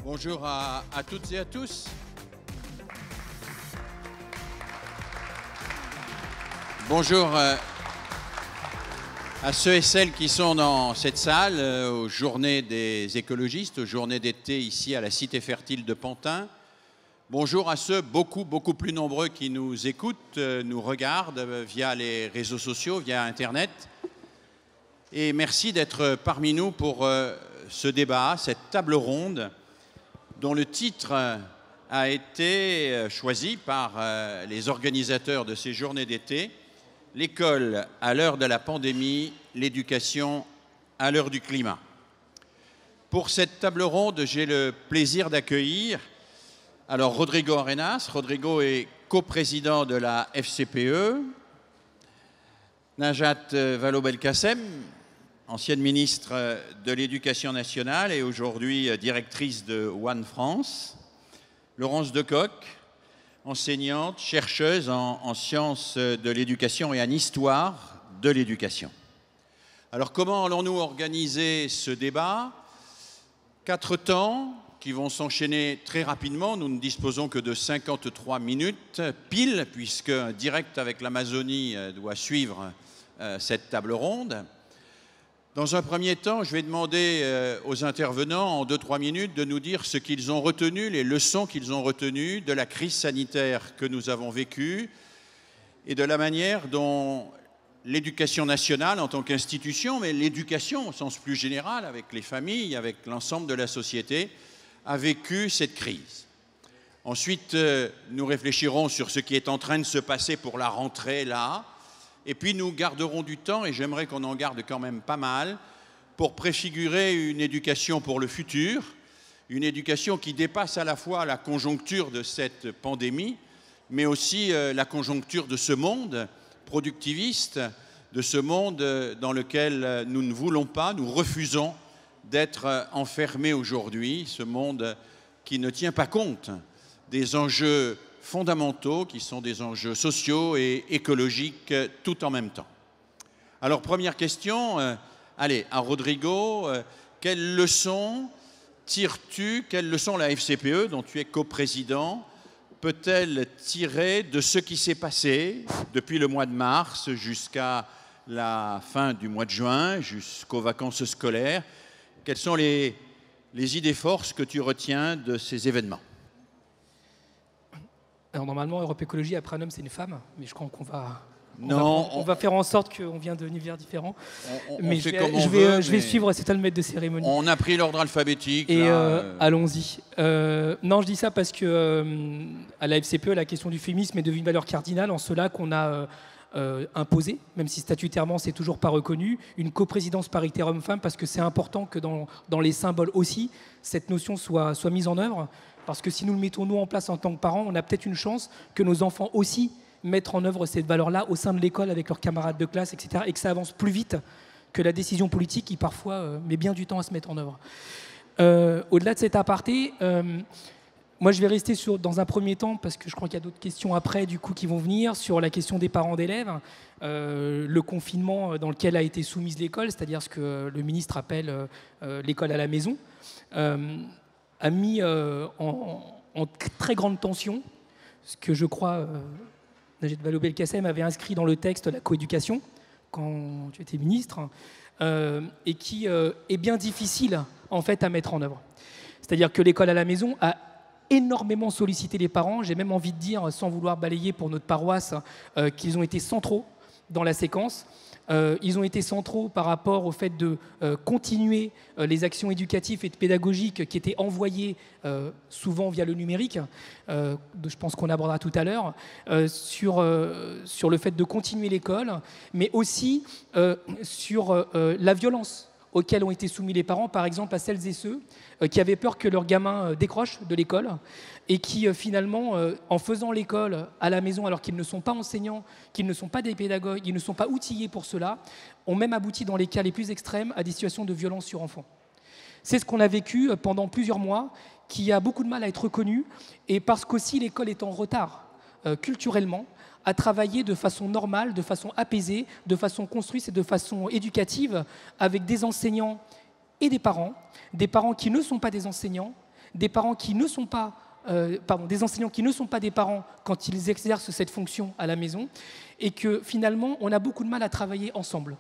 Bonjour à toutes et à tous. Bonjour à ceux et celles qui sont dans cette salle aux Journées des écologistes, aux Journées d'été ici à la Cité fertile de Pantin. Bonjour à ceux beaucoup plus nombreux qui nous écoutent, nous regardent via les réseaux sociaux, via Internet. Et merci d'être parmi nous pour ce débat, cette table ronde dont le titre a été choisi par les organisateurs de ces journées d'été. L'école à l'heure de la pandémie, l'éducation à l'heure du climat. Pour cette table ronde, j'ai le plaisir d'accueillir Rodrigo Arenas. Rodrigo est coprésident de la FCPE. Najat Vallaud-Belkacem, ancienne ministre de l'Éducation nationale et aujourd'hui directrice de One France. Laurence Decoq, enseignante, chercheuse en sciences de l'éducation et en histoire de l'éducation. Alors comment allons-nous organiser ce débat? 4 temps qui vont s'enchaîner très rapidement. Nous ne disposons que de 53 minutes pile, puisque un direct avec l'Amazonie doit suivre cette table ronde. Dans un premier temps, je vais demander aux intervenants en 2-3 minutes de nous dire ce qu'ils ont retenu, les leçons qu'ils ont retenues de la crise sanitaire que nous avons vécue et de la manière dont l'éducation nationale en tant qu'institution, mais l'éducation au sens plus général, avec les familles, avec l'ensemble de la société, a vécu cette crise. Ensuite, nous réfléchirons sur ce qui est en train de se passer pour la rentrée là. Et puis nous garderons du temps, et j'aimerais qu'on en garde quand même pas mal, pour préfigurer une éducation pour le futur, une éducation qui dépasse à la fois la conjoncture de cette pandémie, mais aussi la conjoncture de ce monde productiviste, de ce monde dans lequel nous ne voulons pas, nous refusons d'être enfermés aujourd'hui, ce monde qui ne tient pas compte des enjeux fondamentaux qui sont des enjeux sociaux et écologiques tout en même temps. Alors première question, à Rodrigo, quelles leçons tires-tu, quelles leçons la FCPE dont tu es coprésident peut-elle tirer de ce qui s'est passé depuis le mois de mars jusqu'à la fin du mois de juin, jusqu'aux vacances scolaires? Quelles sont les idées forces que tu retiens de ces événements? Alors normalement, Europe Écologie, après un homme, c'est une femme, mais je crois qu'on va... On va faire en sorte qu'on vient d'univers différents. Mais je vais suivre, c'est toi le maître de cérémonie. On a pris l'ordre alphabétique. Et allons-y. Non, je dis ça parce que à la FCPE, la question du féminisme est devenue une valeur cardinale en cela qu'on a imposé, même si statutairement c'est toujours pas reconnu, une coprésidence paritaire homme-femme, parce que c'est important que dans les symboles aussi, cette notion soit mise en œuvre. Parce que si nous le mettons nous en place en tant que parents, on a peut-être une chance que nos enfants aussi mettent en œuvre cette valeur-là au sein de l'école avec leurs camarades de classe, etc. Et que ça avance plus vite que la décision politique qui parfois met bien du temps à se mettre en œuvre. Au-delà de cet aparté, moi je vais rester dans un premier temps, parce que je crois qu'il y a d'autres questions après du coup qui vont venir, sur la question des parents d'élèves, le confinement dans lequel a été soumise l'école, c'est-à-dire ce que le ministre appelle l'école à la maison. A mis en très grande tension ce que je crois Najat Vallaud-Belkacem avait inscrit dans le texte la coéducation quand tu étais ministre et qui est bien difficile en fait à mettre en œuvre. C'est-à-dire que l'école à la maison a énormément sollicité les parents. J'ai même envie de dire, sans vouloir balayer pour notre paroisse, qu'ils ont été centraux dans la séquence. Ils ont été centraux par rapport au fait de continuer les actions éducatives et pédagogiques qui étaient envoyées souvent via le numérique, je pense qu'on abordera tout à l'heure, sur le fait de continuer l'école, mais aussi sur la violence auxquelles ont été soumis les parents, par exemple à celles et ceux qui avaient peur que leurs gamins décrochent de l'école et qui finalement, en faisant l'école à la maison alors qu'ils ne sont pas enseignants, qu'ils ne sont pas des pédagogues, ils ne sont pas outillés pour cela, ont même abouti dans les cas les plus extrêmes à des situations de violence sur enfants. C'est ce qu'on a vécu pendant plusieurs mois, qui a beaucoup de mal à être reconnu, et parce qu'aussi l'école est en retard culturellement, à travailler de façon normale, de façon apaisée, de façon construite et de façon éducative avec des enseignants et des parents qui ne sont pas des enseignants, des parents qui ne sont pas, des enseignants qui ne sont pas des parents quand ils exercent cette fonction à la maison, et que finalement, on a beaucoup de mal à travailler ensemble.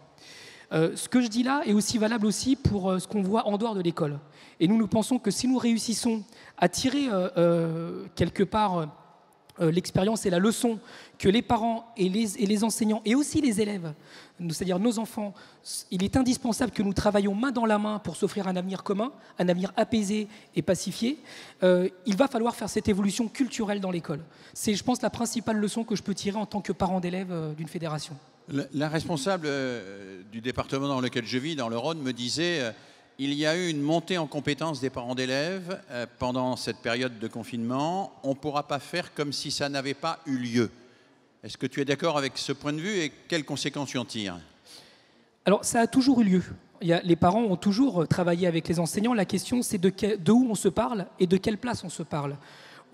Ce que je dis là est aussi valable aussi pour ce qu'on voit en dehors de l'école. Et nous pensons que si nous réussissons à tirer quelque part l'expérience et la leçon que les parents et les enseignants et aussi les élèves, c'est-à-dire nos enfants, il est indispensable que nous travaillions main dans la main pour s'offrir un avenir commun, un avenir apaisé et pacifié. Il va falloir faire cette évolution culturelle dans l'école. C'est, je pense, la principale leçon que je peux tirer en tant que parent d'élève d'une fédération. La responsable du département dans lequel je vis, dans le Rhône, me disait il y a eu une montée en compétences des parents d'élèves pendant cette période de confinement. On ne pourra pas faire comme si ça n'avait pas eu lieu. Est-ce que tu es d'accord avec ce point de vue et quelles conséquences tu en tires? Alors, ça a toujours eu lieu. Les parents ont toujours travaillé avec les enseignants. La question, c'est de où on se parle et de quelle place on se parle.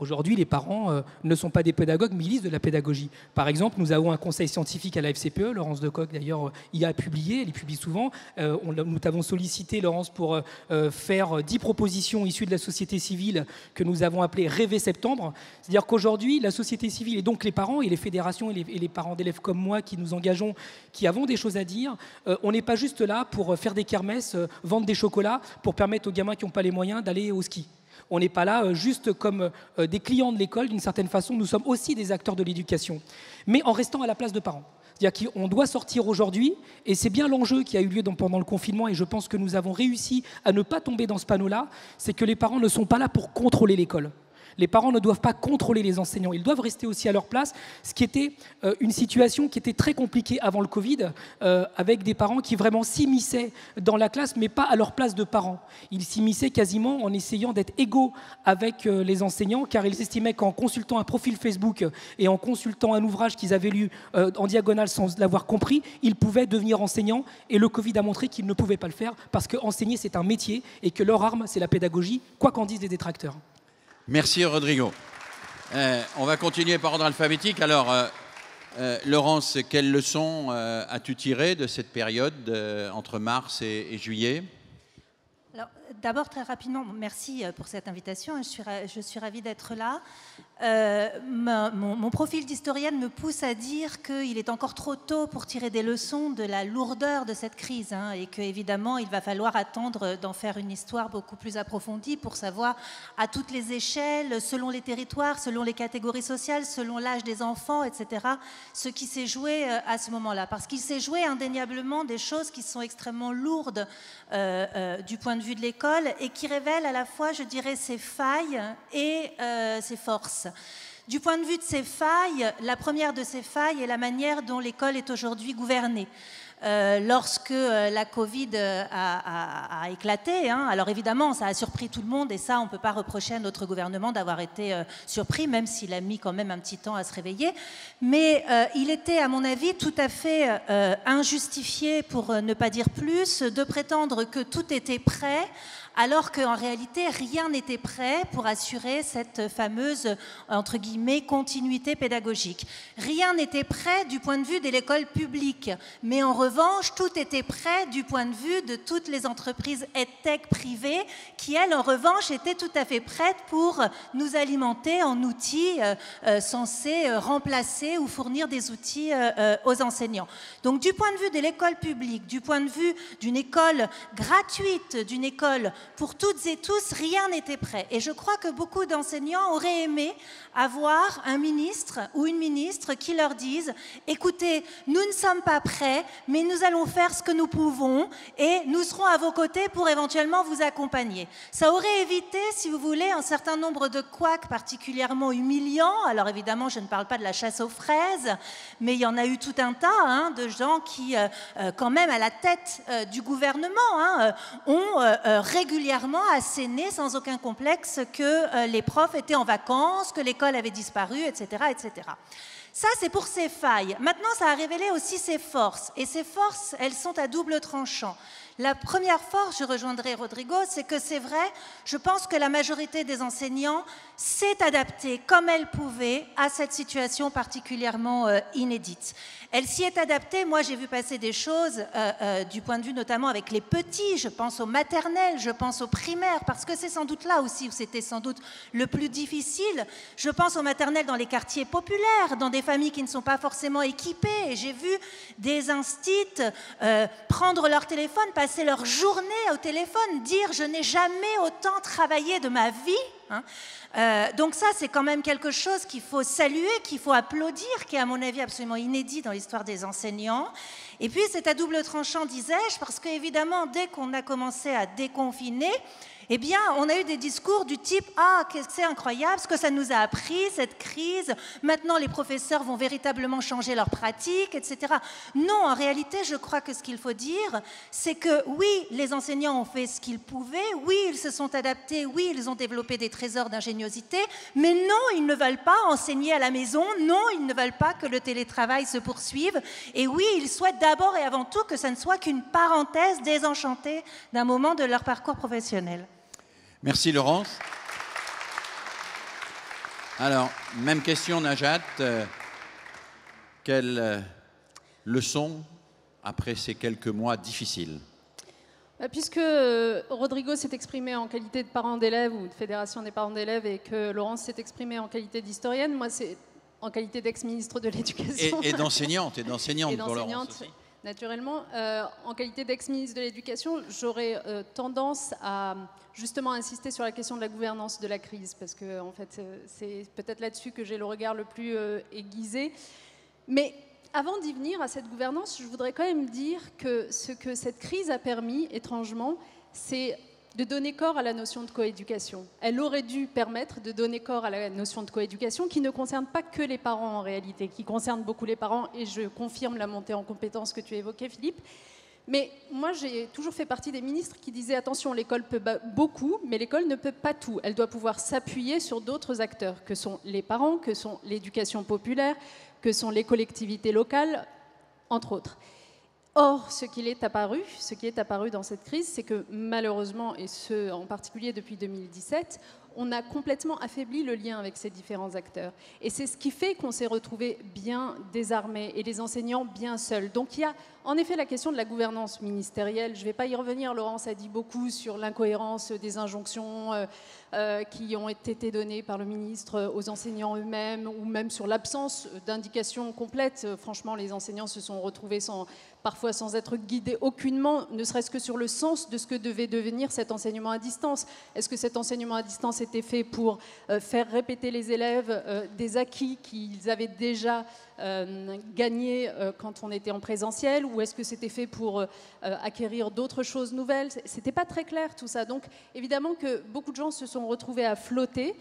Aujourd'hui, les parents ne sont pas des pédagogues, mais ils lisent de la pédagogie. Par exemple, nous avons un conseil scientifique à la FCPE. Laurence Decoq, d'ailleurs, y a publié. Elle y publie souvent. Nous t'avons sollicité, Laurence, pour faire 10 propositions issues de la société civile que nous avons appelées Rêver Septembre. C'est-à-dire qu'aujourd'hui, la société civile et donc les parents et les fédérations et les parents d'élèves comme moi qui nous engageons, qui avons des choses à dire, on n'est pas juste là pour faire des kermesses, vendre des chocolats, pour permettre aux gamins qui n'ont pas les moyens d'aller au ski. On n'est pas là juste comme des clients de l'école, d'une certaine façon. Nous sommes aussi des acteurs de l'éducation, mais en restant à la place de parents. C'est-à-dire qu'on doit sortir aujourd'hui, et c'est bien l'enjeu qui a eu lieu pendant le confinement, et je pense que nous avons réussi à ne pas tomber dans ce panneau-là, c'est que les parents ne sont pas là pour contrôler l'école. Les parents ne doivent pas contrôler les enseignants, ils doivent rester aussi à leur place, ce qui était une situation qui était très compliquée avant le Covid, avec des parents qui vraiment s'immisçaient dans la classe, mais pas à leur place de parents. Ils s'immisçaient quasiment en essayant d'être égaux avec les enseignants, car ils estimaient qu'en consultant un profil Facebook et en consultant un ouvrage qu'ils avaient lu en diagonale sans l'avoir compris, ils pouvaient devenir enseignants, et le Covid a montré qu'ils ne pouvaient pas le faire, parce qu'enseigner c'est un métier, et que leur arme c'est la pédagogie, quoi qu'en disent les détracteurs. Merci Rodrigo. On va continuer par ordre alphabétique. Alors, Laurence, quelles leçons as-tu tirées de cette période entre mars et juillet? Alors, d'abord, très rapidement, merci pour cette invitation. Je suis ravie d'être là. Mon profil d'historienne me pousse à dire qu'il est encore trop tôt pour tirer des leçons de la lourdeur de cette crise, et qu'évidemment, il va falloir attendre d'en faire une histoire beaucoup plus approfondie pour savoir à toutes les échelles, selon les territoires, selon les catégories sociales, selon l'âge des enfants, etc., ce qui s'est joué à ce moment-là. Parce qu'il s'est joué indéniablement des choses qui sont extrêmement lourdes du point de vue de l'école et qui révèlent à la fois, je dirais, ses failles et ses forces. Du point de vue de ces failles, la première de ces failles est la manière dont l'école est aujourd'hui gouvernée. Lorsque la Covid a éclaté, alors évidemment ça a surpris tout le monde, et ça on ne peut pas reprocher à notre gouvernement d'avoir été surpris, même s'il a mis quand même un petit temps à se réveiller, mais il était à mon avis tout à fait injustifié, pour ne pas dire plus, de prétendre que tout était prêt alors qu'en réalité, rien n'était prêt pour assurer cette fameuse, entre guillemets, continuité pédagogique. Rien n'était prêt du point de vue de l'école publique, mais en revanche, tout était prêt du point de vue de toutes les entreprises EdTech privées qui, elles, en revanche, étaient tout à fait prêtes pour nous alimenter en outils censés remplacer ou fournir des outils aux enseignants. Donc, du point de vue de l'école publique, du point de vue d'une école gratuite, d'une école pour toutes et tous, rien n'était prêt. Et je crois que beaucoup d'enseignants auraient aimé avoir un ministre ou une ministre qui leur dise « Écoutez, nous ne sommes pas prêts, mais nous allons faire ce que nous pouvons et nous serons à vos côtés pour éventuellement vous accompagner. » Ça aurait évité, si vous voulez, un certain nombre de couacs particulièrement humiliants. Alors évidemment, je ne parle pas de la chasse aux fraises, mais il y en a eu tout un tas de gens qui, quand même à la tête du gouvernement, ont régulièrement asséné sans aucun complexe que les profs étaient en vacances, que l'école avait disparu, etc., etc. Ça, c'est pour ses failles. Maintenant, ça a révélé aussi ses forces. Et ces forces, elles sont à double tranchant. La première force, je rejoindrai Rodrigo, c'est que c'est vrai, je pense que la majorité des enseignants s'est adaptée comme elle pouvait à cette situation particulièrement inédite. Elle s'y est adaptée. Moi, j'ai vu passer des choses du point de vue notamment avec les petits. Je pense aux maternelles, je pense aux primaires, parce que c'est sans doute là aussi où c'était sans doute le plus difficile. Je pense aux maternelles dans les quartiers populaires, dans des familles qui ne sont pas forcément équipées. Et j'ai vu des instits prendre leur téléphone, passer leur journée au téléphone, dire « je n'ai jamais autant travaillé de ma vie ». Donc ça, c'est quand même quelque chose qu'il faut saluer, qu'il faut applaudir, qui est à mon avis absolument inédit dans l'histoire des enseignants. Et puis c'est à double tranchant, disais-je, parce qu'évidemment, dès qu'on a commencé à déconfiner, eh bien, on a eu des discours du type « Ah, c'est incroyable ce que ça nous a appris, cette crise. Maintenant, les professeurs vont véritablement changer leurs pratiques, etc. » Non, en réalité, je crois que ce qu'il faut dire, c'est que oui, les enseignants ont fait ce qu'ils pouvaient, oui, ils se sont adaptés, oui, ils ont développé des trésors d'ingéniosité, mais non, ils ne veulent pas enseigner à la maison, non, ils ne veulent pas que le télétravail se poursuive, et oui, ils souhaitent d'abord et avant tout que ça ne soit qu'une parenthèse désenchantée d'un moment de leur parcours professionnel. Merci Laurence. Alors, même question Najat. Quelle leçon après ces quelques mois difficiles? Puisque Rodrigo s'est exprimé en qualité de parent d'élèves ou de fédération des parents d'élèves et que Laurence s'est exprimée en qualité d'historienne, moi c'est en qualité d'ex-ministre de l'Éducation. Et d'enseignante, pour Laurence aussi. Naturellement, en qualité d'ex-ministre de l'Éducation, j'aurais tendance à justement insister sur la question de la gouvernance de la crise, parce que en fait, c'est peut-être là-dessus que j'ai le regard le plus aiguisé. Mais avant d'y venir à cette gouvernance, je voudrais quand même dire que ce que cette crise a permis, étrangement, c'est de donner corps à la notion de coéducation. Elle aurait dû permettre de donner corps à la notion de coéducation qui ne concerne pas que les parents en réalité, qui concerne beaucoup les parents, et je confirme la montée en compétences que tu évoquais, Philippe. Mais moi, j'ai toujours fait partie des ministres qui disaient « Attention, l'école peut beaucoup, mais l'école ne peut pas tout. Elle doit pouvoir s'appuyer sur d'autres acteurs, que sont les parents, que sont l'éducation populaire, que sont les collectivités locales, entre autres. » Or, ce qui est apparu dans cette crise, c'est que malheureusement, et ce en particulier depuis 2017, on a complètement affaibli le lien avec ces différents acteurs. Et c'est ce qui fait qu'on s'est retrouvés bien désarmés et les enseignants bien seuls. Donc il y a en effet la question de la gouvernance ministérielle. Je ne vais pas y revenir, Laurence a dit beaucoup sur l'incohérence des injonctions qui ont été données par le ministre aux enseignants eux-mêmes, ou même sur l'absence d'indications complètes. Franchement, les enseignants se sont retrouvés parfois sans être guidés aucunement, ne serait-ce que sur le sens de ce que devait devenir cet enseignement à distance. Est-ce que cet enseignement à distance était fait pour faire répéter les élèves des acquis qu'ils avaient déjà gagnés quand on était en présentiel, ou est-ce que c'était fait pour acquérir d'autres choses nouvelles? C'était pas très clair tout ça. Donc évidemment que beaucoup de gens se sont retrouvés à flotter.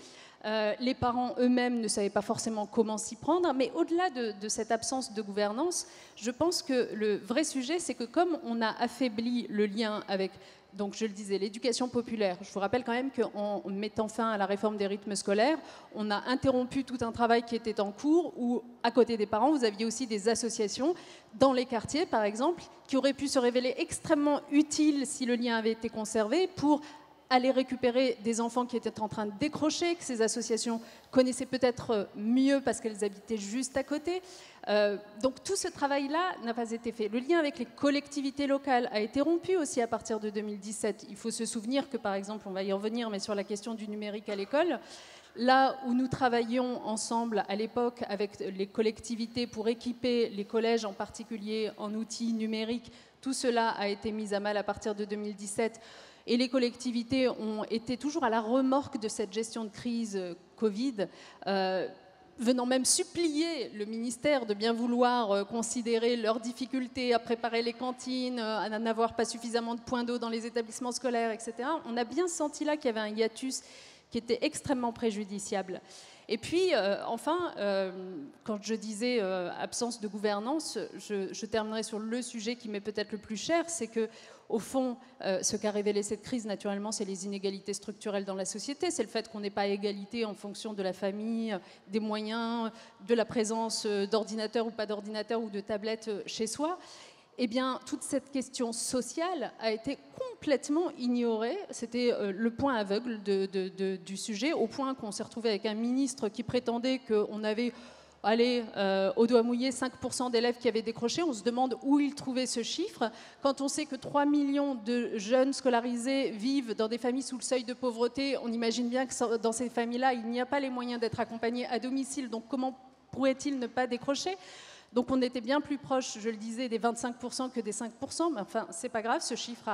Les parents eux-mêmes ne savaient pas forcément comment s'y prendre, mais au-delà de cette absence de gouvernance, je pense que le vrai sujet, c'est que comme on a affaibli le lien avec, donc je le disais, l'éducation populaire, je vous rappelle quand même qu'en mettant fin à la réforme des rythmes scolaires, on a interrompu tout un travail qui était en cours, où à côté des parents, vous aviez aussi des associations dans les quartiers, par exemple, qui auraient pu se révéler extrêmement utiles si le lien avait été conservé pour aller récupérer des enfants qui étaient en train de décrocher, que ces associations connaissaient peut-être mieux parce qu'elles habitaient juste à côté. Donc tout ce travail-là n'a pas été fait. Le lien avec les collectivités locales a été rompu aussi à partir de 2017. Il faut se souvenir que, par exemple, on va y revenir, mais sur la question du numérique à l'école, là où nous travaillions ensemble à l'époque avec les collectivités pour équiper les collèges en particulier en outils numériques, tout cela a été mis à mal à partir de 2017. Et les collectivités ont été toujours à la remorque de cette gestion de crise Covid, venant même supplier le ministère de bien vouloir considérer leurs difficultés à préparer les cantines, à n'avoir pas suffisamment de points d'eau dans les établissements scolaires, etc. On a bien senti là qu'il y avait un hiatus qui était extrêmement préjudiciable. Et puis, enfin, quand je disais absence de gouvernance, je terminerai sur le sujet qui m'est peut-être le plus cher, c'est que, au fond, ce qu'a révélé cette crise, naturellement, c'est les inégalités structurelles dans la société. C'est le fait qu'on n'ait pas égalité en fonction de la famille, des moyens, de la présence d'ordinateurs ou pas d'ordinateurs ou de tablettes chez soi. eh bien, toute cette question sociale a été complètement ignorée. C'était le point aveugle du sujet, au point qu'on s'est retrouvé avec un ministre qui prétendait qu'on avait au doigt mouillé 5% d'élèves qui avaient décroché. On se demande où il trouvait ce chiffre. Quand on sait que 3 millions de jeunes scolarisés vivent dans des familles sous le seuil de pauvreté, on imagine bien que dans ces familles-là, il n'y a pas les moyens d'être accompagnés à domicile. Donc comment pourrait-il ne pas décrocher ? Donc on était bien plus proche, je le disais, des 25% que des 5%, mais enfin, c'est pas grave, ce chiffre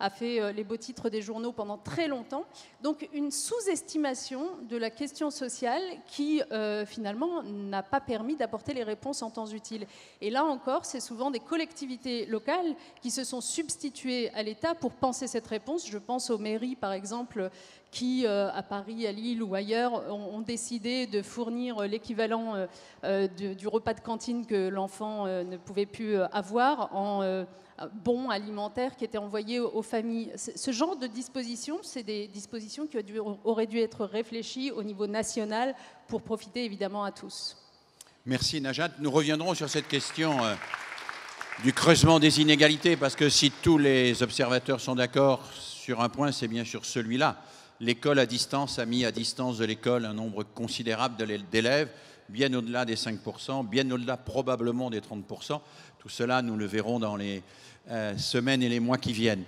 a fait les beaux titres des journaux pendant très longtemps. Donc une sous-estimation de la question sociale qui, finalement, n'a pas permis d'apporter les réponses en temps utile. Et là encore, c'est souvent des collectivités locales qui se sont substituées à l'État pour penser cette réponse. Je pense aux mairies, par exemple, qui, à Paris, à Lille ou ailleurs, ont décidé de fournir l'équivalent du repas de cantine que l'enfant ne pouvait plus avoir en bons alimentaires qui étaient envoyés aux familles. Ce genre de dispositions, c'est des dispositions qui auraient dû être réfléchies au niveau national pour profiter évidemment à tous. Merci Najat. Nous reviendrons sur cette question du creusement des inégalités, parce que si tous les observateurs sont d'accord sur un point, c'est bien sur celui-là. L'école à distance a mis à distance de l'école un nombre considérable d'élèves, bien au-delà des 5%, bien au-delà probablement des 30%. Tout cela, nous le verrons dans les semaines et les mois qui viennent.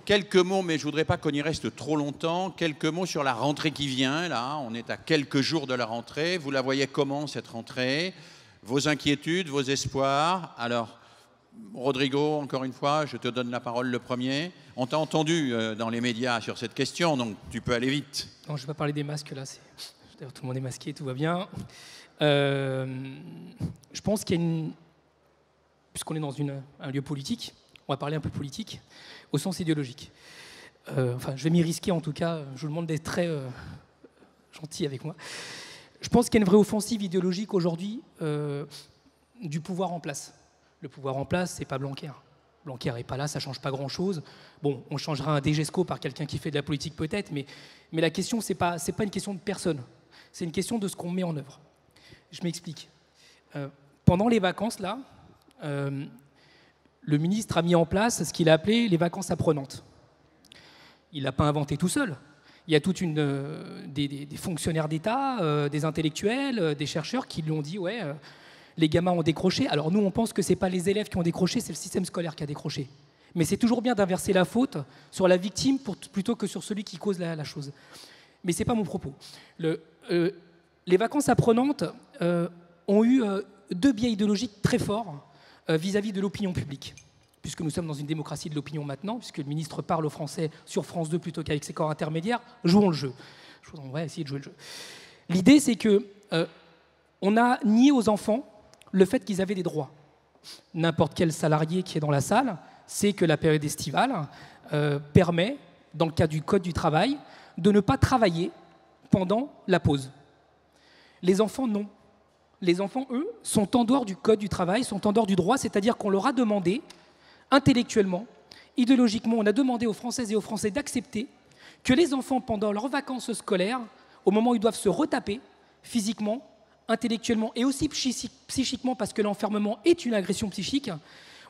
Quelques mots, mais je ne voudrais pas qu'on y reste trop longtemps, quelques mots sur la rentrée qui vient. Là, on est à quelques jours de la rentrée. Vous la voyez comment, cette rentrée? Vos inquiétudes, vos espoirs? Alors, Rodrigo, encore une fois, je te donne la parole le premier. On t'a entendu dans les médias sur cette question, donc tu peux aller vite. Non, je ne vais pas parler des masques, là. D'ailleurs, tout le monde est masqué, tout va bien. Je pense qu'il y a une... Puisqu'on est dans un lieu politique, on va parler un peu politique, au sens idéologique. Enfin, je vais m'y risquer, en tout cas. Je vous demande d'être très gentil avec moi. Je pense qu'il y a une vraie offensive idéologique aujourd'hui du pouvoir en place. Le pouvoir en place, c'est pas Blanquer. Blanquer n'est pas là, ça ne change pas grand-chose. Bon, on changera un DGESCO par quelqu'un qui fait de la politique peut-être, mais la question, c'est pas une question de personne. C'est une question de ce qu'on met en œuvre. Je m'explique. Pendant les vacances, là, le ministre a mis en place ce qu'il a appelé les vacances apprenantes. Il ne l'a pas inventé tout seul. Il y a toute des fonctionnaires d'État, des intellectuels, des chercheurs qui lui ont dit « ouais, les gamins ont décroché ». Alors nous, on pense que ce n'est pas les élèves qui ont décroché, c'est le système scolaire qui a décroché. Mais c'est toujours bien d'inverser la faute sur la victime plutôt que sur celui qui cause la chose. Mais ce n'est pas mon propos. Les vacances apprenantes ont eu deux biais idéologiques très forts vis-à-vis de l'opinion publique. Puisque nous sommes dans une démocratie de l'opinion maintenant, puisque le ministre parle aux Français sur France 2 plutôt qu'avec ses corps intermédiaires, jouons le jeu. On va essayer de jouer le jeu. L'idée, c'est qu'on a nié aux enfants le fait qu'ils avaient des droits. N'importe quel salarié qui est dans la salle sait que la période estivale permet, dans le cas du Code du travail, de ne pas travailler pendant la pause. Les enfants, non. Les enfants, eux, sont en dehors du Code du travail, sont en dehors du droit, c'est-à-dire qu'on leur a demandé, intellectuellement, idéologiquement, on a demandé aux Françaises et aux Français d'accepter que les enfants, pendant leurs vacances scolaires, au moment où ils doivent se retaper, physiquement, intellectuellement et aussi psychiquement, parce que l'enfermement est une agression psychique,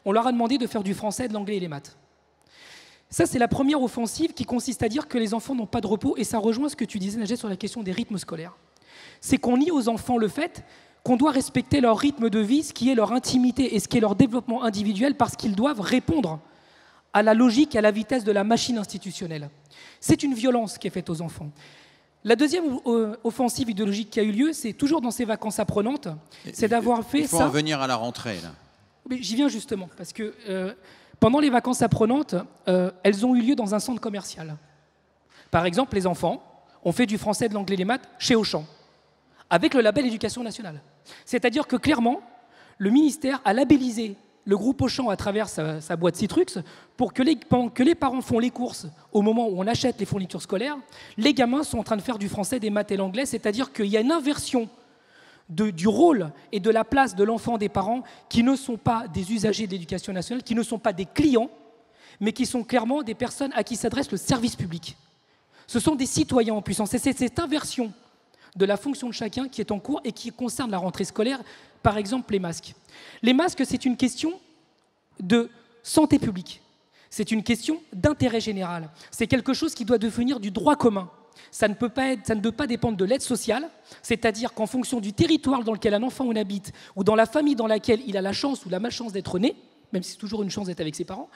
on leur a demandé de faire du français, de l'anglais et les maths. Ça, c'est la première offensive qui consiste à dire que les enfants n'ont pas de repos, et ça rejoint ce que tu disais, Najat, sur la question des rythmes scolaires. C'est qu'on nie aux enfants le fait qu'on doit respecter leur rythme de vie, ce qui est leur intimité et ce qui est leur développement individuel, parce qu'ils doivent répondre à la logique et à la vitesse de la machine institutionnelle. C'est une violence qui est faite aux enfants. La deuxième offensive idéologique qui a eu lieu, c'est toujours dans ces vacances apprenantes, c'est d'avoir fait ça... Il faut en venir à la rentrée, là. Mais j'y viens justement, parce que pendant les vacances apprenantes, elles ont eu lieu dans un centre commercial. Par exemple, les enfants ont fait du français, de l'anglais et des maths chez Auchan, avec le label Éducation nationale. C'est-à-dire que clairement, le ministère a labellisé le groupe Auchan à travers sa boîte Citrux pour que pendant que les parents font les courses au moment où on achète les fournitures scolaires, les gamins sont en train de faire du français, des maths et l'anglais, c'est-à-dire qu'il y a une inversion du rôle et de la place de l'enfant des parents qui ne sont pas des usagers de l'éducation nationale, qui ne sont pas des clients, mais qui sont clairement des personnes à qui s'adresse le service public. Ce sont des citoyens en puissance. Et c'est cette inversion de la fonction de chacun qui est en cours et qui concerne la rentrée scolaire, par exemple les masques. Les masques, c'est une question de santé publique. C'est une question d'intérêt général. C'est quelque chose qui doit devenir du droit commun. Ça ne peut pas dépendre de l'aide sociale, c'est-à-dire qu'en fonction du territoire dans lequel un enfant habite, ou dans la famille dans laquelle il a la chance ou la malchance d'être né, même si c'est toujours une chance d'être avec ses parents,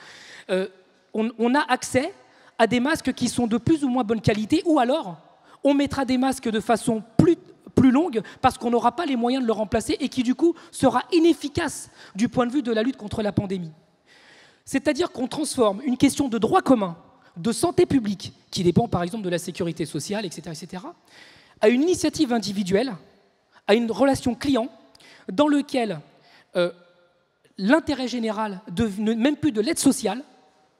on a accès à des masques qui sont de plus ou moins bonne qualité, ou alors on mettra des masques de façon plus longue parce qu'on n'aura pas les moyens de le remplacer et qui du coup sera inefficace du point de vue de la lutte contre la pandémie. C'est-à-dire qu'on transforme une question de droit commun, de santé publique, qui dépend par exemple de la sécurité sociale, etc., à une initiative individuelle, à une relation client, dans lequel l'intérêt général, même plus de l'aide sociale,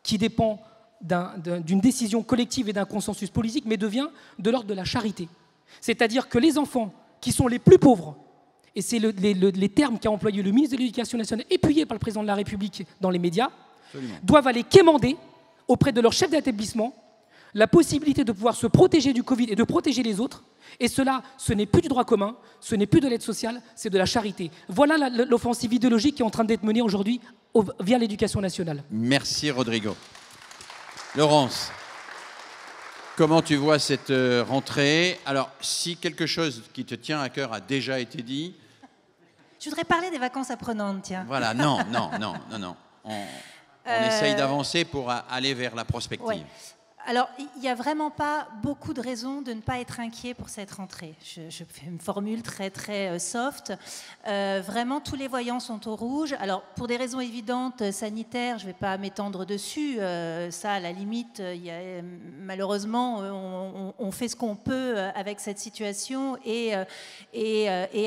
qui dépend d'une décision collective et d'un consensus politique, mais devient de l'ordre de la charité. C'est-à-dire que les enfants qui sont les plus pauvres, et c'est les termes qu'a employé le ministre de l'Éducation nationale, appuyé par le président de la République dans les médias, absolument, doivent aller quémander auprès de leur chef d'établissement la possibilité de pouvoir se protéger du Covid et de protéger les autres. Et cela, ce n'est plus du droit commun, ce n'est plus de l'aide sociale, c'est de la charité. Voilà l'offensive idéologique qui est en train d'être menée aujourd'hui via l'Éducation nationale. Merci Rodrigo. Laurence, comment tu vois cette rentrée? Alors, si quelque chose qui te tient à cœur a déjà été dit... Je voudrais parler des vacances apprenantes, tiens. Voilà, non. On essaye d'avancer pour aller vers la prospective. Ouais. Alors, il n'y a vraiment pas beaucoup de raisons de ne pas être inquiet pour cette rentrée. Je fais une formule très, très soft. Vraiment, tous les voyants sont au rouge. Alors, pour des raisons évidentes, sanitaires, je ne vais pas m'étendre dessus. Ça, à la limite, malheureusement, on fait ce qu'on peut avec cette situation et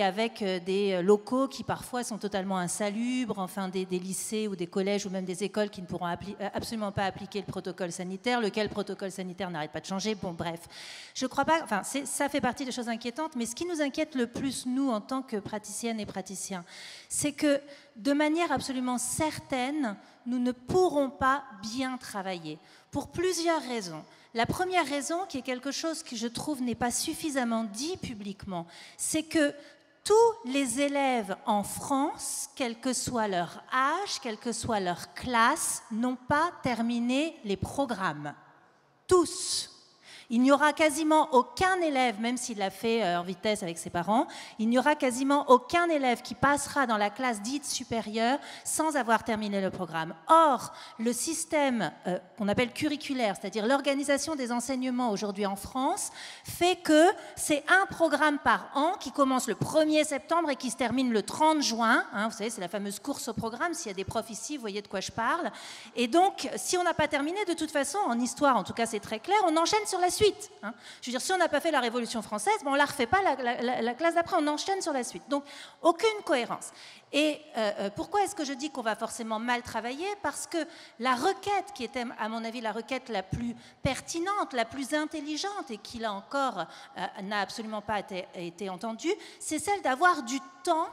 avec des locaux qui, parfois, sont totalement insalubres, enfin, des lycées ou des collèges ou même des écoles qui ne pourront absolument pas appliquer le protocole sanitaire, lequel protocole sanitaire n'arrête pas de changer. Bon, bref, je crois pas. Enfin, ça fait partie des choses inquiétantes. Mais ce qui nous inquiète le plus, nous, en tant que praticiennes et praticiens, c'est que, de manière absolument certaine, nous ne pourrons pas bien travailler pour plusieurs raisons. La première raison, qui est quelque chose que je trouve n'est pas suffisamment dit publiquement, c'est que tous les élèves en France, quel que soit leur âge, quelle que soit leur classe, n'ont pas terminé les programmes. Tous. Il n'y aura quasiment aucun élève, même s'il l'a fait en vitesse avec ses parents, il n'y aura quasiment aucun élève qui passera dans la classe dite supérieure sans avoir terminé le programme. Or, le système qu'on appelle curriculaire, c'est-à-dire l'organisation des enseignements aujourd'hui en France, fait que c'est un programme par an qui commence le 1er septembre et qui se termine le 30 juin. Hein, vous savez, c'est la fameuse course au programme. S'il y a des profs ici, vous voyez de quoi je parle. Et donc, si on n'a pas terminé, de toute façon, en histoire, en tout cas, c'est très clair, on enchaîne sur la suite. Hein. Je veux dire, si on n'a pas fait la Révolution française, on ne la refait pas la classe d'après, on enchaîne sur la suite. Donc, aucune cohérence. Et pourquoi est-ce que je dis qu'on va forcément mal travailler? Parce que la requête, qui était, à mon avis, la requête la plus pertinente, la plus intelligente, et qui, là encore, n'a absolument pas été entendue, c'est celle d'avoir du temps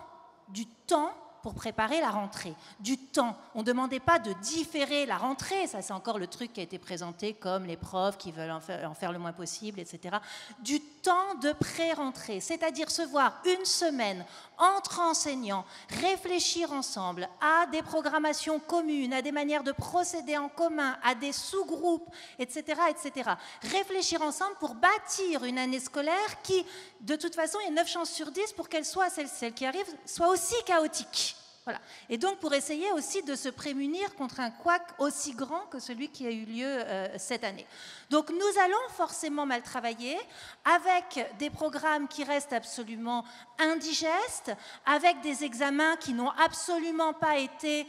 pour préparer la rentrée. Du temps. On ne demandait pas de différer la rentrée, ça c'est encore le truc qui a été présenté comme les profs qui veulent en faire le moins possible, etc. Du temps de pré-rentrée, c'est-à-dire se voir une semaine entre enseignants, réfléchir ensemble à des programmations communes, à des manières de procéder en commun, à des sous-groupes, etc., etc. Réfléchir ensemble pour bâtir une année scolaire qui, de toute façon, il y a 9 chances sur 10 pour qu'elle soit, celle qui arrive, soit aussi chaotique. Voilà. Et donc pour essayer aussi de se prémunir contre un couac aussi grand que celui qui a eu lieu cette année. Donc nous allons forcément mal travailler avec des programmes qui restent absolument indigestes, avec des examens qui n'ont absolument pas été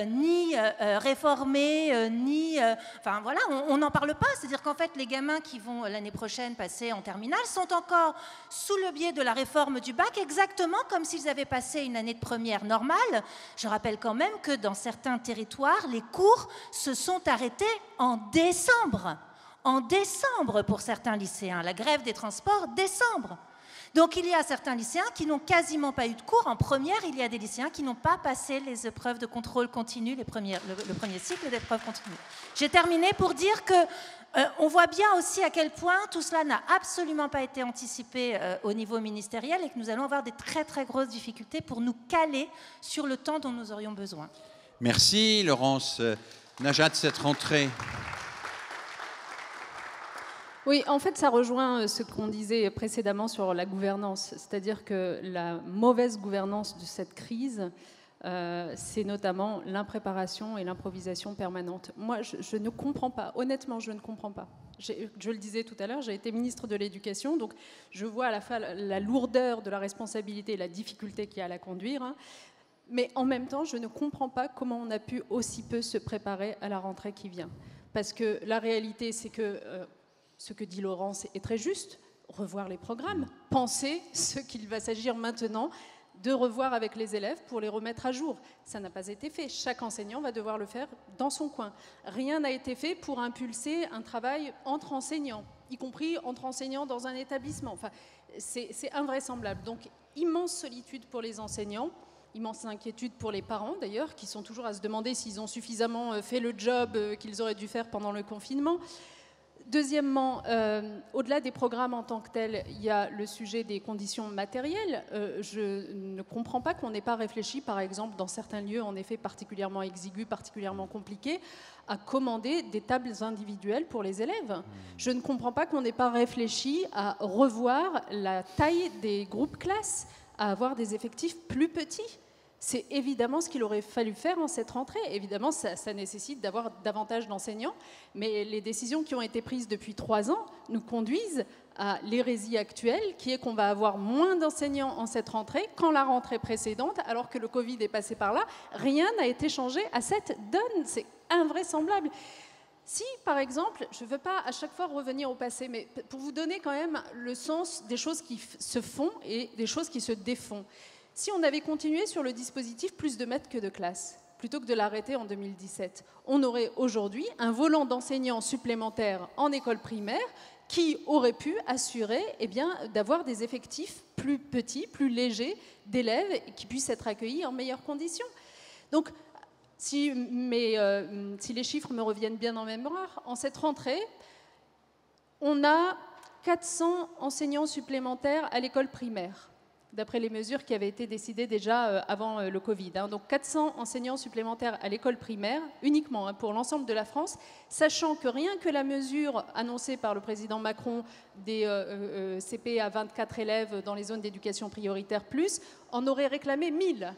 ni réformés, ni... Enfin voilà, on n'en parle pas. C'est-à-dire qu'en fait les gamins qui vont l'année prochaine passer en terminale sont encore sous le biais de la réforme du bac, exactement comme s'ils avaient passé une année de première normale. Je rappelle quand même que dans certains territoires, les cours se sont arrêtés en décembre. En décembre pour certains lycéens. La grève des transports, décembre. Donc il y a certains lycéens qui n'ont quasiment pas eu de cours. En première, il y a des lycéens qui n'ont pas passé les épreuves de contrôle continu, le premier cycle d'épreuves continues. J'ai terminé pour dire que on voit bien aussi à quel point tout cela n'a absolument pas été anticipé au niveau ministériel et que nous allons avoir des très très grosses difficultés pour nous caler sur le temps dont nous aurions besoin. Merci. Laurence Najat, cette rentrée. Oui, en fait, ça rejoint ce qu'on disait précédemment sur la gouvernance. C'est-à-dire que la mauvaise gouvernance de cette crise, c'est notamment l'impréparation et l'improvisation permanente. Moi, je ne comprends pas. Honnêtement, je ne comprends pas. Je le disais tout à l'heure, j'ai été ministre de l'Éducation, donc je vois à la fois la lourdeur de la responsabilité et la difficulté qu'il y a à la conduire. Hein. Mais en même temps, je ne comprends pas comment on a pu aussi peu se préparer à la rentrée qui vient. Parce que la réalité, c'est que ce que dit Laurence est très juste, revoir les programmes, penser ce qu'il va s'agir maintenant de revoir avec les élèves pour les remettre à jour. Ça n'a pas été fait. Chaque enseignant va devoir le faire dans son coin. Rien n'a été fait pour impulser un travail entre enseignants, y compris entre enseignants dans un établissement. Enfin, c'est invraisemblable. Donc, immense solitude pour les enseignants, immense inquiétude pour les parents d'ailleurs, qui sont toujours à se demander s'ils ont suffisamment fait le job qu'ils auraient dû faire pendant le confinement. Deuxièmement, au-delà des programmes en tant que tels, il y a le sujet des conditions matérielles. Je ne comprends pas qu'on n'ait pas réfléchi, par exemple, dans certains lieux, en effet, particulièrement exigus, particulièrement compliqués, à commander des tables individuelles pour les élèves. Je ne comprends pas qu'on n'ait pas réfléchi à revoir la taille des groupes classes, à avoir des effectifs plus petits. C'est évidemment ce qu'il aurait fallu faire en cette rentrée. Évidemment, ça nécessite d'avoir davantage d'enseignants, mais les décisions qui ont été prises depuis 3 ans nous conduisent à l'hérésie actuelle, qui est qu'on va avoir moins d'enseignants en cette rentrée qu'en la rentrée précédente, alors que le Covid est passé par là. Rien n'a été changé à cette donne. C'est invraisemblable. Si, par exemple, je ne veux pas à chaque fois revenir au passé, mais pour vous donner quand même le sens des choses qui se font et des choses qui se défont. Si on avait continué sur le dispositif plus de maîtres que de classes, plutôt que de l'arrêter en 2017, on aurait aujourd'hui un volant d'enseignants supplémentaires en école primaire qui aurait pu assurer d'avoir des effectifs plus petits, plus légers d'élèves qui puissent être accueillis en meilleures conditions. Donc, si les chiffres me reviennent bien en mémoire, en cette rentrée, on a 400 enseignants supplémentaires à l'école primaire, d'après les mesures qui avaient été décidées déjà avant le Covid. Donc 400 enseignants supplémentaires à l'école primaire, uniquement pour l'ensemble de la France, sachant que rien que la mesure annoncée par le président Macron des CP à 24 élèves dans les zones d'éducation prioritaire plus, en aurait réclamé 1000.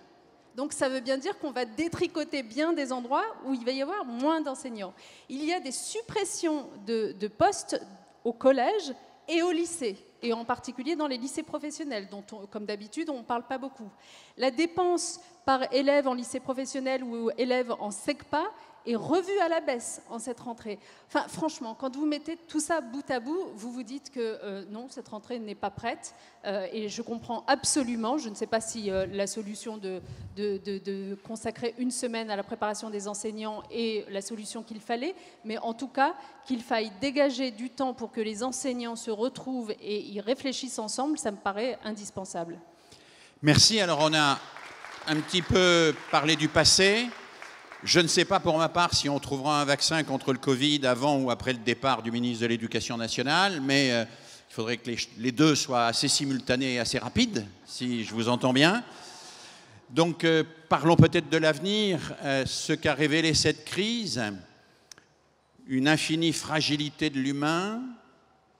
Donc ça veut bien dire qu'on va détricoter bien des endroits où il va y avoir moins d'enseignants. Il y a des suppressions de postes au collège et au lycée, et en particulier dans les lycées professionnels, dont, comme d'habitude, on ne parle pas beaucoup. La dépense par élève en lycée professionnel ou élève en SECPA est revue à la baisse en cette rentrée. Enfin, franchement, quand vous mettez tout ça bout à bout, vous vous dites que non, cette rentrée n'est pas prête. Et je comprends absolument, je ne sais pas si la solution de consacrer une semaine à la préparation des enseignants est la solution qu'il fallait, mais en tout cas, qu'il faille dégager du temps pour que les enseignants se retrouvent et y réfléchissent ensemble, ça me paraît indispensable. Merci. Alors, on a un petit peu parlé du passé. Je ne sais pas pour ma part si on trouvera un vaccin contre le Covid avant ou après le départ du ministre de l'Éducation nationale, mais il faudrait que les deux soient assez simultanés et assez rapides, si je vous entends bien. Donc, parlons peut-être de l'avenir. Ce qu'a révélé cette crise, une infinie fragilité de l'humain,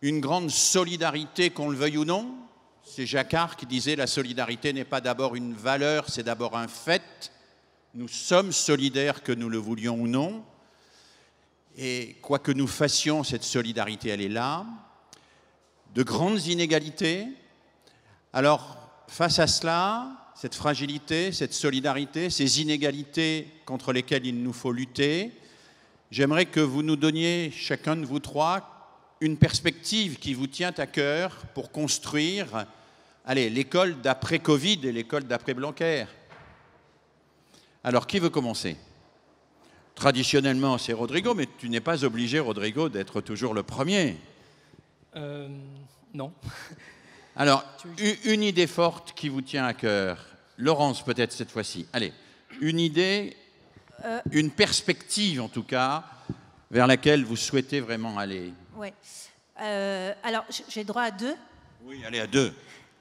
une grande solidarité, qu'on le veuille ou non. C'est Jacquard qui disait « La solidarité n'est pas d'abord une valeur, c'est d'abord un fait ». Nous sommes solidaires, que nous le voulions ou non. Et quoi que nous fassions, cette solidarité, elle est là. De grandes inégalités. Alors, face à cela, cette fragilité, cette solidarité, ces inégalités contre lesquelles il nous faut lutter, j'aimerais que vous nous donniez, chacun de vous trois, une perspective qui vous tient à cœur pour construire, l'école d'après-Covid et l'école d'après-Blanquer. Alors, qui veut commencer? Traditionnellement, c'est Rodrigo, mais tu n'es pas obligé, Rodrigo, d'être toujours le premier. Non. Alors, une idée forte qui vous tient à cœur. Laurence, peut-être cette fois-ci. Allez, une idée, une perspective en tout cas, vers laquelle vous souhaitez vraiment aller. Oui. Alors, j'ai droit à 2. Oui, allez, à 2.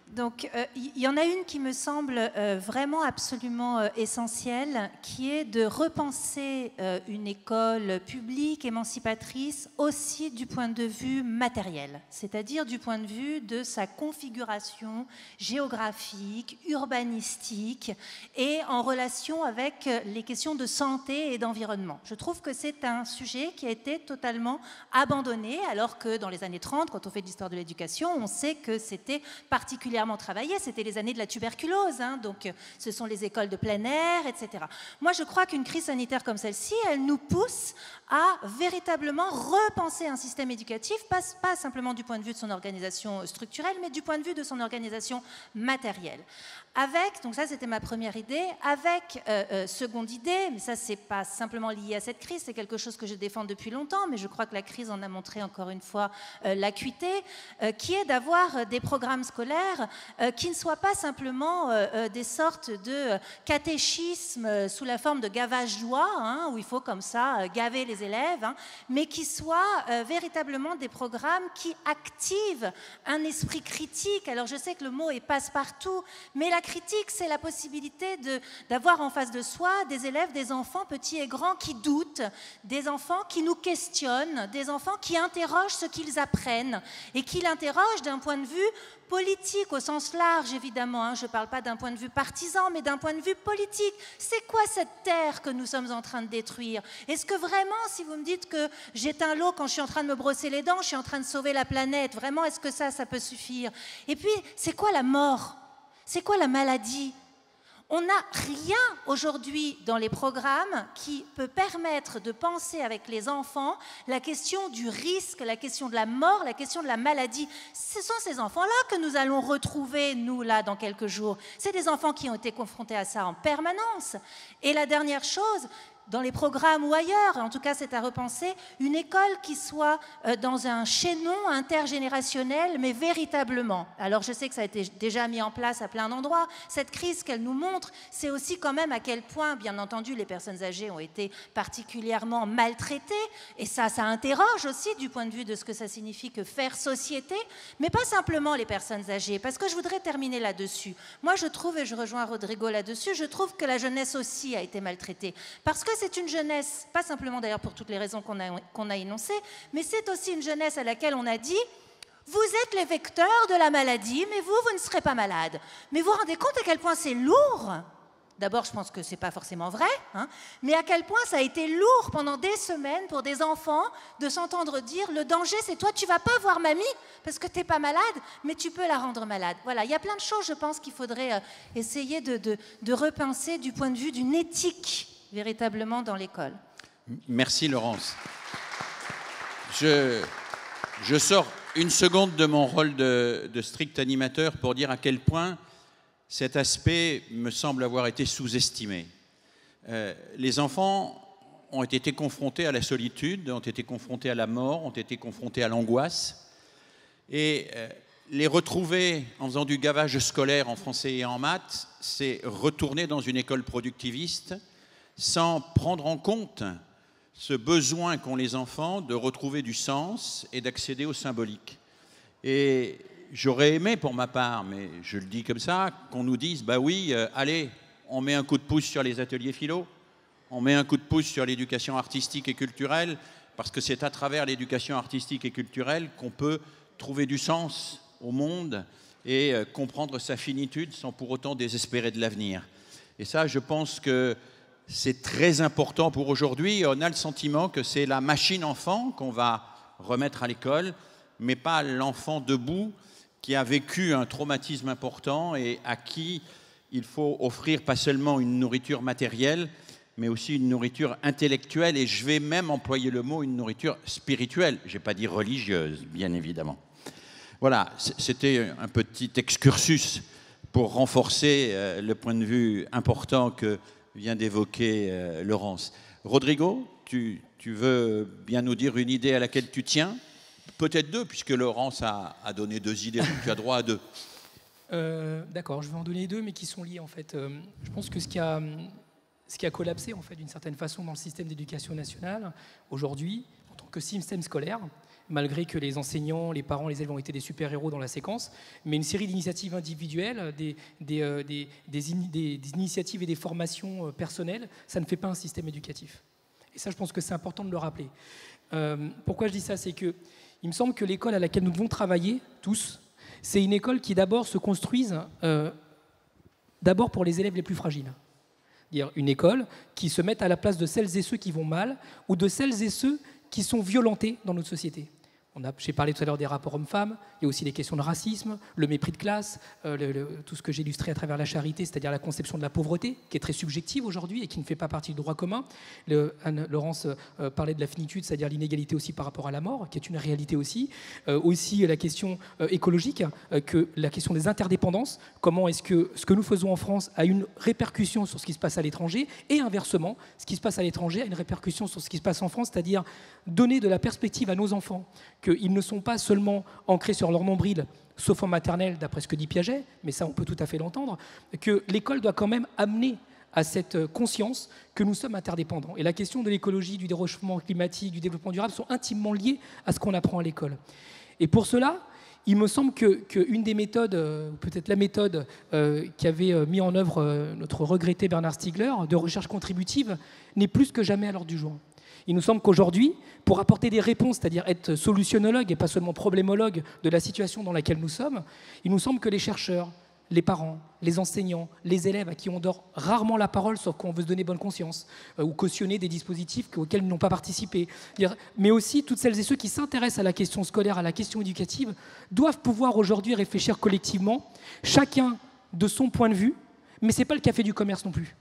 Donc, il y en a une qui me semble vraiment absolument essentielle, qui est de repenser une école publique, émancipatrice, aussi du point de vue matériel, c'est-à-dire du point de vue de sa configuration géographique, urbanistique, et en relation avec les questions de santé et d'environnement. Je trouve que c'est un sujet qui a été totalement abandonné, alors que dans les années 30, quand on fait de l'histoire de l'éducation, on sait que c'était particulièrement travaillé, c'était les années de la tuberculose, hein, donc ce sont les écoles de plein air, etc. Moi, je crois qu'une crise sanitaire comme celle-ci, elle nous pousse à véritablement repenser un système éducatif, pas simplement du point de vue de son organisation structurelle, mais du point de vue de son organisation matérielle. Avec, donc ça c'était ma première idée, avec seconde idée, mais ça c'est pas simplement lié à cette crise, c'est quelque chose que je défends depuis longtemps, mais je crois que la crise en a montré encore une fois l'acuité, qui est d'avoir des programmes scolaires qui ne soient pas simplement des sortes de catéchisme sous la forme de gavage d'oie, hein, où il faut comme ça gaver les élèves, hein, mais qui soient véritablement des programmes qui activent un esprit critique. Alors je sais que le mot est passe-partout, mais la critique, c'est la possibilité d'avoir en face de soi des élèves, des enfants petits et grands qui doutent, des enfants qui nous questionnent, des enfants qui interrogent ce qu'ils apprennent et qui l'interrogent d'un point de vue politique au sens large, évidemment, hein. Je ne parle pas d'un point de vue partisan, mais d'un point de vue politique. C'est quoi cette terre que nous sommes en train de détruire? Est-ce que vraiment, si vous me dites que j'éteins l'eau quand je suis en train de me brosser les dents, je suis en train de sauver la planète, vraiment, est-ce que ça peut suffire? Et puis, c'est quoi la mort? C'est quoi la maladie? On n'a rien aujourd'hui dans les programmes qui peut permettre de penser avec les enfants la question du risque, la question de la mort, la question de la maladie. Ce sont ces enfants-là que nous allons retrouver, nous, là, dans quelques jours. C'est des enfants qui ont été confrontés à ça en permanence. Et la dernière chose, dans les programmes ou ailleurs, en tout cas c'est à repenser, une école qui soit dans un chaînon intergénérationnel, mais véritablement. Alors je sais que ça a été déjà mis en place à plein d'endroits. Cette crise qu'elle nous montre, c'est aussi quand même à quel point, bien entendu, les personnes âgées ont été particulièrement maltraitées, et ça interroge aussi du point de vue de ce que ça signifie que faire société, mais pas simplement les personnes âgées, parce que je voudrais terminer là-dessus. Moi je trouve, et je rejoins Rodrigo là-dessus, je trouve que la jeunesse aussi a été maltraitée, parce que c'est une jeunesse, pas simplement d'ailleurs pour toutes les raisons qu'on a énoncées, mais c'est aussi une jeunesse à laquelle on a dit « Vous êtes les vecteurs de la maladie, mais vous ne serez pas malade. » Mais vous vous rendez compte à quel point c'est lourd? D'abord, je pense que ce n'est pas forcément vrai, hein, mais à quel point ça a été lourd pendant des semaines pour des enfants de s'entendre dire « Le danger, c'est toi, tu ne vas pas voir mamie parce que tu n'es pas malade, mais tu peux la rendre malade. » Voilà, il y a plein de choses, je pense, qu'il faudrait essayer de repenser du point de vue d'une éthique véritablement dans l'école. Merci Laurence. Je sors une seconde de mon rôle de strict animateur pour dire à quel point cet aspect me semble avoir été sous-estimé. Les enfants ont été confrontés à la solitude, ont été confrontés à la mort, ont été confrontés à l'angoisse. Et les retrouver en faisant du gavage scolaire en français et en maths, c'est retourner dans une école productiviste sans prendre en compte ce besoin qu'ont les enfants de retrouver du sens et d'accéder au symbolique. Et j'aurais aimé pour ma part, mais je le dis comme ça, qu'on nous dise, bah oui, allez, on met un coup de pouce sur les ateliers philo, on met un coup de pouce sur l'éducation artistique et culturelle, parce que c'est à travers l'éducation artistique et culturelle qu'on peut trouver du sens au monde et comprendre sa finitude sans pour autant désespérer de l'avenir. Et ça, je pense que c'est très important pour aujourd'hui. On a le sentiment que c'est la machine enfant qu'on va remettre à l'école, mais pas l'enfant debout qui a vécu un traumatisme important et à qui il faut offrir pas seulement une nourriture matérielle, mais aussi une nourriture intellectuelle, et je vais même employer le mot une nourriture spirituelle. Je n'ai pas dit religieuse, bien évidemment. Voilà, c'était un petit excursus pour renforcer le point de vue important que vient d'évoquer Laurence. Rodrigo, tu veux bien nous dire une idée à laquelle tu tiens? Peut-être deux, puisque Laurence a donné deux idées, donc tu as droit à deux. D'accord, je vais en donner deux, mais qui sont liées en fait. Je pense que ce qui a collapsé en fait d'une certaine façon dans le système d'éducation nationale aujourd'hui, en tant que système scolaire, malgré que les enseignants, les parents, les élèves ont été des super-héros dans la séquence, mais une série d'initiatives individuelles, des initiatives et des formations personnelles, ça ne fait pas un système éducatif. Et ça, je pense que c'est important de le rappeler. Pourquoi je dis ça? C'est que il me semble que l'école à laquelle nous devons travailler, tous, c'est une école qui d'abord se construise d'abord pour les élèves les plus fragiles. C'est-à-dire une école qui se mette à la place de celles et ceux qui vont mal ou de celles et ceux qui sont violentés dans notre société. J'ai parlé tout à l'heure des rapports hommes-femmes, il y a aussi les questions de racisme, le mépris de classe, tout ce que j'ai illustré à travers la charité, c'est-à-dire la conception de la pauvreté, qui est très subjective aujourd'hui et qui ne fait pas partie du droit commun. Laurence parlait de la finitude, c'est-à-dire l'inégalité aussi par rapport à la mort, qui est une réalité aussi. Aussi la question écologique, que la question des interdépendances, comment est-ce que ce que nous faisons en France a une répercussion sur ce qui se passe à l'étranger, et inversement, ce qui se passe à l'étranger a une répercussion sur ce qui se passe en France, c'est-à-dire donner de la perspective à nos enfants, qu'ils ne sont pas seulement ancrés sur leur nombril, sauf en maternelle, d'après ce que dit Piaget, mais ça on peut tout à fait l'entendre, que l'école doit quand même amener à cette conscience que nous sommes interdépendants. Et la question de l'écologie, du déréchauffement climatique, du développement durable sont intimement liées à ce qu'on apprend à l'école. Et pour cela, il me semble qu'une des méthodes, peut-être la méthode qu'avait mis en œuvre notre regretté Bernard Stiegler, de recherche contributive, n'est plus que jamais à l'ordre du jour. Il nous semble qu'aujourd'hui, pour apporter des réponses, c'est-à-dire être solutionnologue et pas seulement problémologue de la situation dans laquelle nous sommes, il nous semble que les chercheurs, les parents, les enseignants, les élèves à qui on donne rarement la parole, sauf quand on veut se donner bonne conscience, ou cautionner des dispositifs auxquels ils n'ont pas participé, mais aussi toutes celles et ceux qui s'intéressent à la question scolaire, à la question éducative, doivent pouvoir aujourd'hui réfléchir collectivement, chacun de son point de vue, mais ce n'est pas le café du commerce non plus.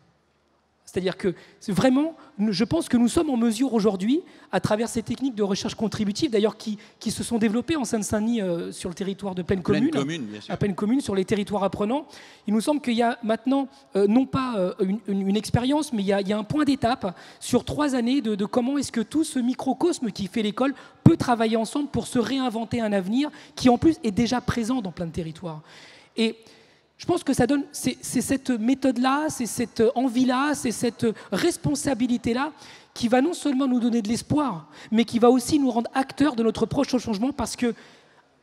C'est-à-dire que vraiment, je pense que nous sommes en mesure aujourd'hui, à travers ces techniques de recherche contributive, d'ailleurs qui se sont développées en Seine-Saint-Denis sur le territoire de Plaine Commune, à Plaine Commune, sur les territoires apprenants, il nous semble qu'il y a maintenant, non pas une expérience, mais il y a un point d'étape sur 3 années de comment est-ce que tout ce microcosme qui fait l'école peut travailler ensemble pour se réinventer un avenir qui en plus est déjà présent dans plein de territoires. Et je pense que ça donne, c'est cette méthode-là, c'est cette envie-là, c'est cette responsabilité-là qui va non seulement nous donner de l'espoir, mais qui va aussi nous rendre acteurs de notre proche changement parce que,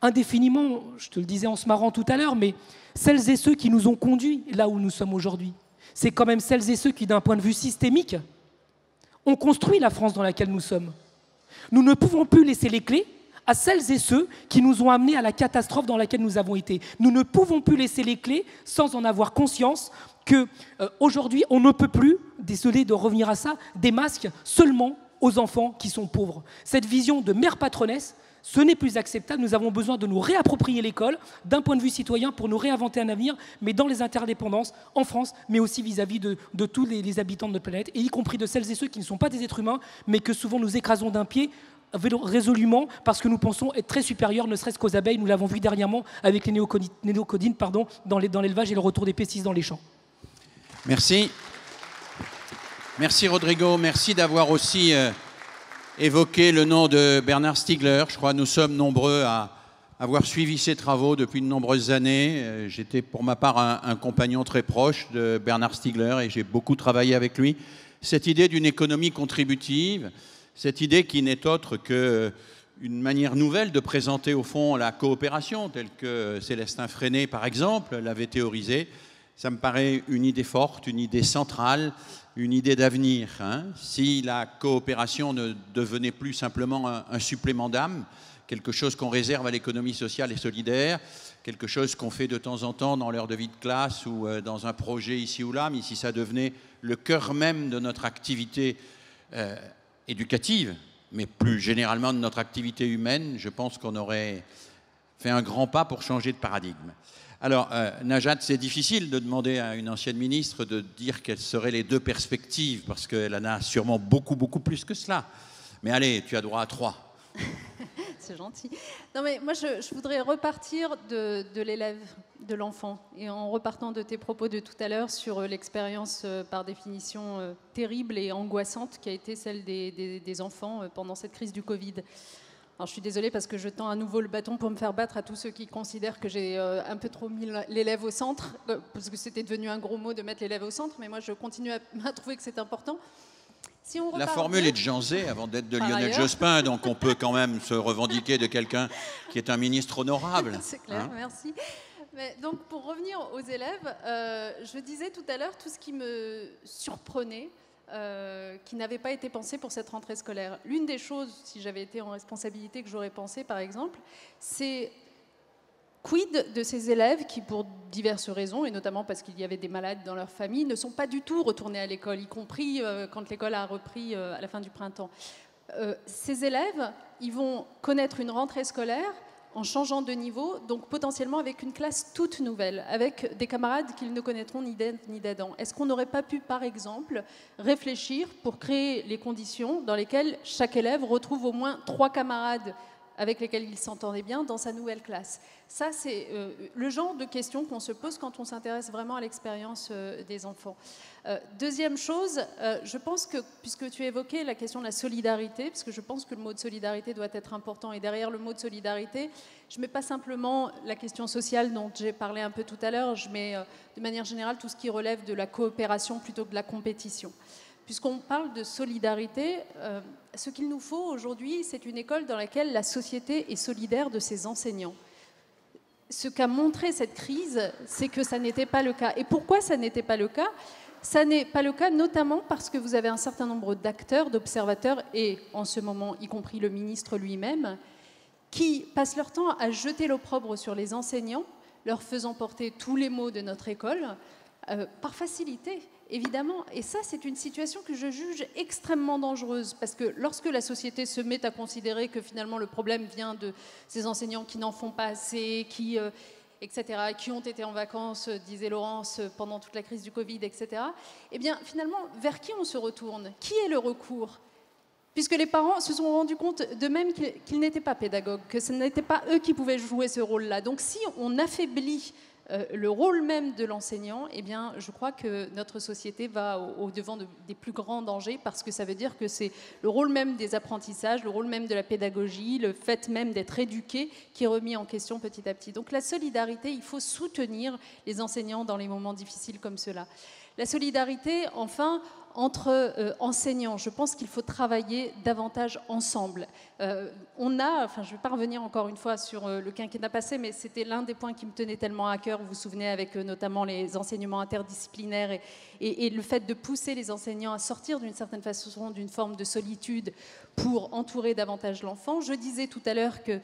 indéfiniment, je te le disais en se marrant tout à l'heure, mais celles et ceux qui nous ont conduits là où nous sommes aujourd'hui, c'est quand même celles et ceux qui, d'un point de vue systémique, ont construit la France dans laquelle nous sommes. Nous ne pouvons plus laisser les clés à celles et ceux qui nous ont amenés à la catastrophe dans laquelle nous avons été. Nous ne pouvons plus laisser les clés sans en avoir conscience qu'aujourd'hui, on ne peut plus, désolé de revenir à ça, des masques seulement aux enfants qui sont pauvres. Cette vision de mère patronesse, ce n'est plus acceptable. Nous avons besoin de nous réapproprier l'école d'un point de vue citoyen pour nous réinventer un avenir, mais dans les interdépendances, en France, mais aussi vis-à-vis de tous les habitants de notre planète, et y compris de celles et ceux qui ne sont pas des êtres humains, mais que souvent nous écrasons d'un pied, résolument, parce que nous pensons être très supérieurs, ne serait-ce qu'aux abeilles. Nous l'avons vu dernièrement avec les néocodines dans l'élevage et le retour des pesticides dans les champs. Merci. Merci Rodrigo. Merci d'avoir aussi évoqué le nom de Bernard Stiegler. Je crois que nous sommes nombreux à avoir suivi ses travaux depuis de nombreuses années. J'étais pour ma part un compagnon très proche de Bernard Stiegler et j'ai beaucoup travaillé avec lui. Cette idée d'une économie contributive, cette idée qui n'est autre qu'une manière nouvelle de présenter au fond la coopération, telle que Célestin Freinet, par exemple, l'avait théorisée, ça me paraît une idée forte, une idée centrale, une idée d'avenir. Si la coopération ne devenait plus simplement un supplément d'âme, quelque chose qu'on réserve à l'économie sociale et solidaire, quelque chose qu'on fait de temps en temps dans l'heure de vie de classe ou dans un projet ici ou là, mais si ça devenait le cœur même de notre activité éducative, mais plus généralement de notre activité humaine, je pense qu'on aurait fait un grand pas pour changer de paradigme. Alors, Najat, c'est difficile de demander à une ancienne ministre de dire quelles seraient les 2 perspectives, parce qu'elle en a sûrement beaucoup, beaucoup plus que cela. Mais allez, tu as droit à 3. C'est gentil. Non, mais moi, je voudrais repartir de l'élève, de l'enfant, et en repartant de tes propos de tout à l'heure sur l'expérience par définition terrible et angoissante qui a été celle des enfants pendant cette crise du Covid. Alors, je suis désolée parce que je tends à nouveau le bâton pour me faire battre à tous ceux qui considèrent que j'ai un peu trop mis l'élève au centre, parce que c'était devenu un gros mot de mettre l'élève au centre, mais moi, je continue à trouver que c'est important. Si on La repart formule de- est de Jean Zay avant d'être de Par Lionel ailleurs. Jospin, donc on peut quand même se revendiquer de quelqu'un qui est un ministre honorable. C'est clair, Hein. merci. Mais donc, pour revenir aux élèves, je disais tout à l'heure tout ce qui me surprenait, qui n'avait pas été pensé pour cette rentrée scolaire. L'une des choses, si j'avais été en responsabilité, que j'aurais pensé, par exemple, c'est quid de ces élèves qui, pour diverses raisons, et notamment parce qu'il y avait des malades dans leur famille, ne sont pas du tout retournés à l'école, y compris quand l'école a repris à la fin du printemps. Ces élèves, ils vont connaître une rentrée scolaire en changeant de niveau, donc potentiellement avec une classe toute nouvelle, avec des camarades qu'ils ne connaîtront ni d'aide ni d'Adam. Est-ce qu'on n'aurait pas pu, par exemple, réfléchir pour créer les conditions dans lesquelles chaque élève retrouve au moins 3 camarades avec lesquels il s'entendait bien dans sa nouvelle classe? Ça, c'est le genre de questions qu'on se pose quand on s'intéresse vraiment à l'expérience des enfants. Deuxième chose, je pense que, puisque tu évoquais la question de la solidarité, parce que je pense que le mot de solidarité doit être important, et derrière le mot de solidarité, je ne mets pas simplement la question sociale dont j'ai parlé un peu tout à l'heure, je mets de manière générale tout ce qui relève de la coopération plutôt que de la compétition. Puisqu'on parle de solidarité, ce qu'il nous faut aujourd'hui, c'est une école dans laquelle la société est solidaire de ses enseignants. Ce qu'a montré cette crise, c'est que ça n'était pas le cas. Et pourquoi ça n'était pas le cas? Ça n'est pas le cas notamment parce que vous avez un certain nombre d'acteurs, d'observateurs, et en ce moment, y compris le ministre lui-même, qui passent leur temps à jeter l'opprobre sur les enseignants, leur faisant porter tous les maux de notre école, par facilité, évidemment. Et ça, c'est une situation que je juge extrêmement dangereuse, parce que lorsque la société se met à considérer que finalement le problème vient de ces enseignants qui n'en font pas assez, qui, etc., qui ont été en vacances, disait Laurence, pendant toute la crise du Covid, etc., eh bien, finalement, vers qui on se retourne? Qui est le recours? Puisque les parents se sont rendus compte d'eux-mêmes qu'ils n'étaient pas pédagogues, que ce n'était pas eux qui pouvaient jouer ce rôle-là. Donc si on affaiblit le rôle même de l'enseignant, eh bien, je crois que notre société va au-devant des plus grands dangers, parce que ça veut dire que c'est le rôle même des apprentissages, le rôle même de la pédagogie, le fait même d'être éduqué qui est remis en question petit à petit. Donc la solidarité, il faut soutenir les enseignants dans les moments difficiles comme cela. La solidarité, enfin, entre enseignants, je pense qu'il faut travailler davantage ensemble. On a, enfin je ne vais pas revenir encore une fois sur le quinquennat passé, mais c'était l'un des points qui me tenait tellement à cœur, vous vous souvenez, avec notamment les enseignements interdisciplinaires et le fait de pousser les enseignants à sortir d'une certaine façon d'une forme de solitude pour entourer davantage l'enfant. Je disais tout à l'heure que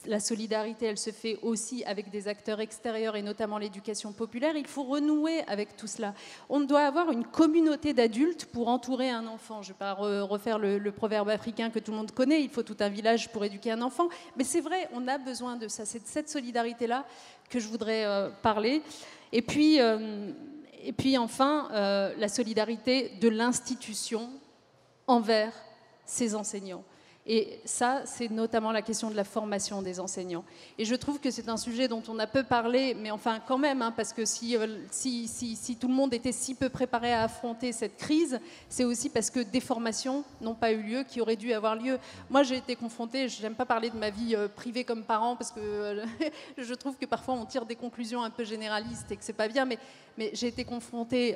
la solidarité, elle se fait aussi avec des acteurs extérieurs et notamment l'éducation populaire. Il faut renouer avec tout cela. On doit avoir une communauté d'adultes pour entourer un enfant. Je ne vais pas refaire le proverbe africain que tout le monde connaît, il faut tout un village pour éduquer un enfant. Mais c'est vrai, on a besoin de ça. C'est de cette solidarité-là que je voudrais parler. Et puis enfin, la solidarité de l'institution envers ses enseignants. Et ça, c'est notamment la question de la formation des enseignants. Et je trouve que c'est un sujet dont on a peu parlé, mais enfin quand même, hein, parce que si tout le monde était si peu préparé à affronter cette crise, c'est aussi parce que des formations n'ont pas eu lieu, qui auraient dû avoir lieu. Moi, j'ai été confrontée, je n'aime pas parler de ma vie privée comme parent, parce que je trouve que parfois on tire des conclusions un peu généralistes et que c'est pas bien, mais j'ai été confrontée,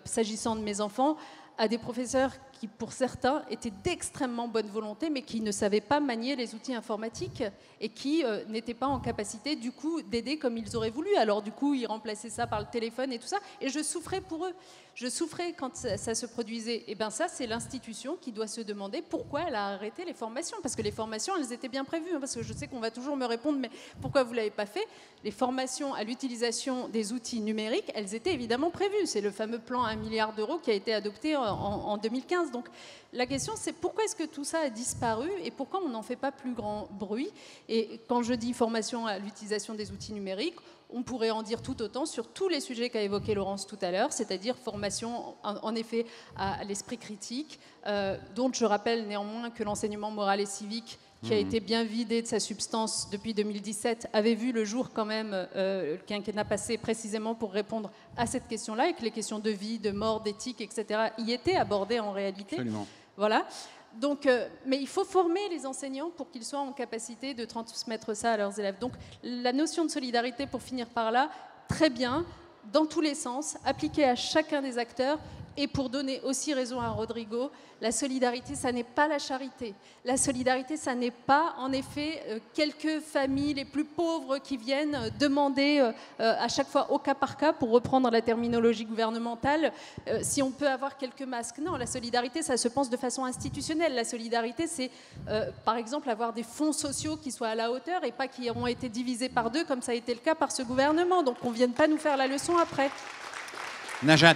s'agissant de mes enfants, à des professeurs qui, pour certains, étaient d'extrêmement bonne volonté, mais qui ne savaient pas manier les outils informatiques et qui n'étaient pas en capacité, du coup, d'aider comme ils auraient voulu. Alors, du coup, ils remplaçaient ça par le téléphone et tout ça. Et je souffrais pour eux. Je souffrais quand ça se produisait. Et bien ça, c'est l'institution qui doit se demander pourquoi elle a arrêté les formations. Parce que les formations, elles étaient bien prévues. Hein, parce que je sais qu'on va toujours me répondre, mais pourquoi vous ne l'avez pas fait? Les formations à l'utilisation des outils numériques, elles étaient évidemment prévues. C'est le fameux plan 1 milliard d'euros qui a été adopté en 2015. Donc la question, c'est pourquoi est-ce que tout ça a disparu et pourquoi on n'en fait pas plus grand bruit? Et quand je dis formation à l'utilisation des outils numériques, on pourrait en dire tout autant sur tous les sujets qu'a évoqué Laurence tout à l'heure, c'est-à-dire formation en effet à l'esprit critique, dont je rappelle néanmoins que l'enseignement moral et civique, qui a été bien vidé de sa substance depuis 2017, avait vu le jour quand même le quinquennat passé précisément pour répondre à cette question-là, et que les questions de vie, de mort, d'éthique, etc. y étaient abordées en réalité. Absolument. Voilà. Donc, mais il faut former les enseignants pour qu'ils soient en capacité de transmettre ça à leurs élèves. Donc la notion de solidarité, pour finir par là, très bien, dans tous les sens, appliquée à chacun des acteurs, Et pour donner aussi raison à Rodrigo, la solidarité, ça n'est pas la charité. La solidarité, ça n'est pas, en effet, quelques familles les plus pauvres qui viennent demander à chaque fois au cas par cas, pour reprendre la terminologie gouvernementale, si on peut avoir quelques masques. Non, la solidarité, ça se pense de façon institutionnelle. La solidarité, c'est, par exemple, avoir des fonds sociaux qui soient à la hauteur et pas qui auront été divisés par 2, comme ça a été le cas par ce gouvernement. Donc, on ne vienne pas nous faire la leçon après. Najat,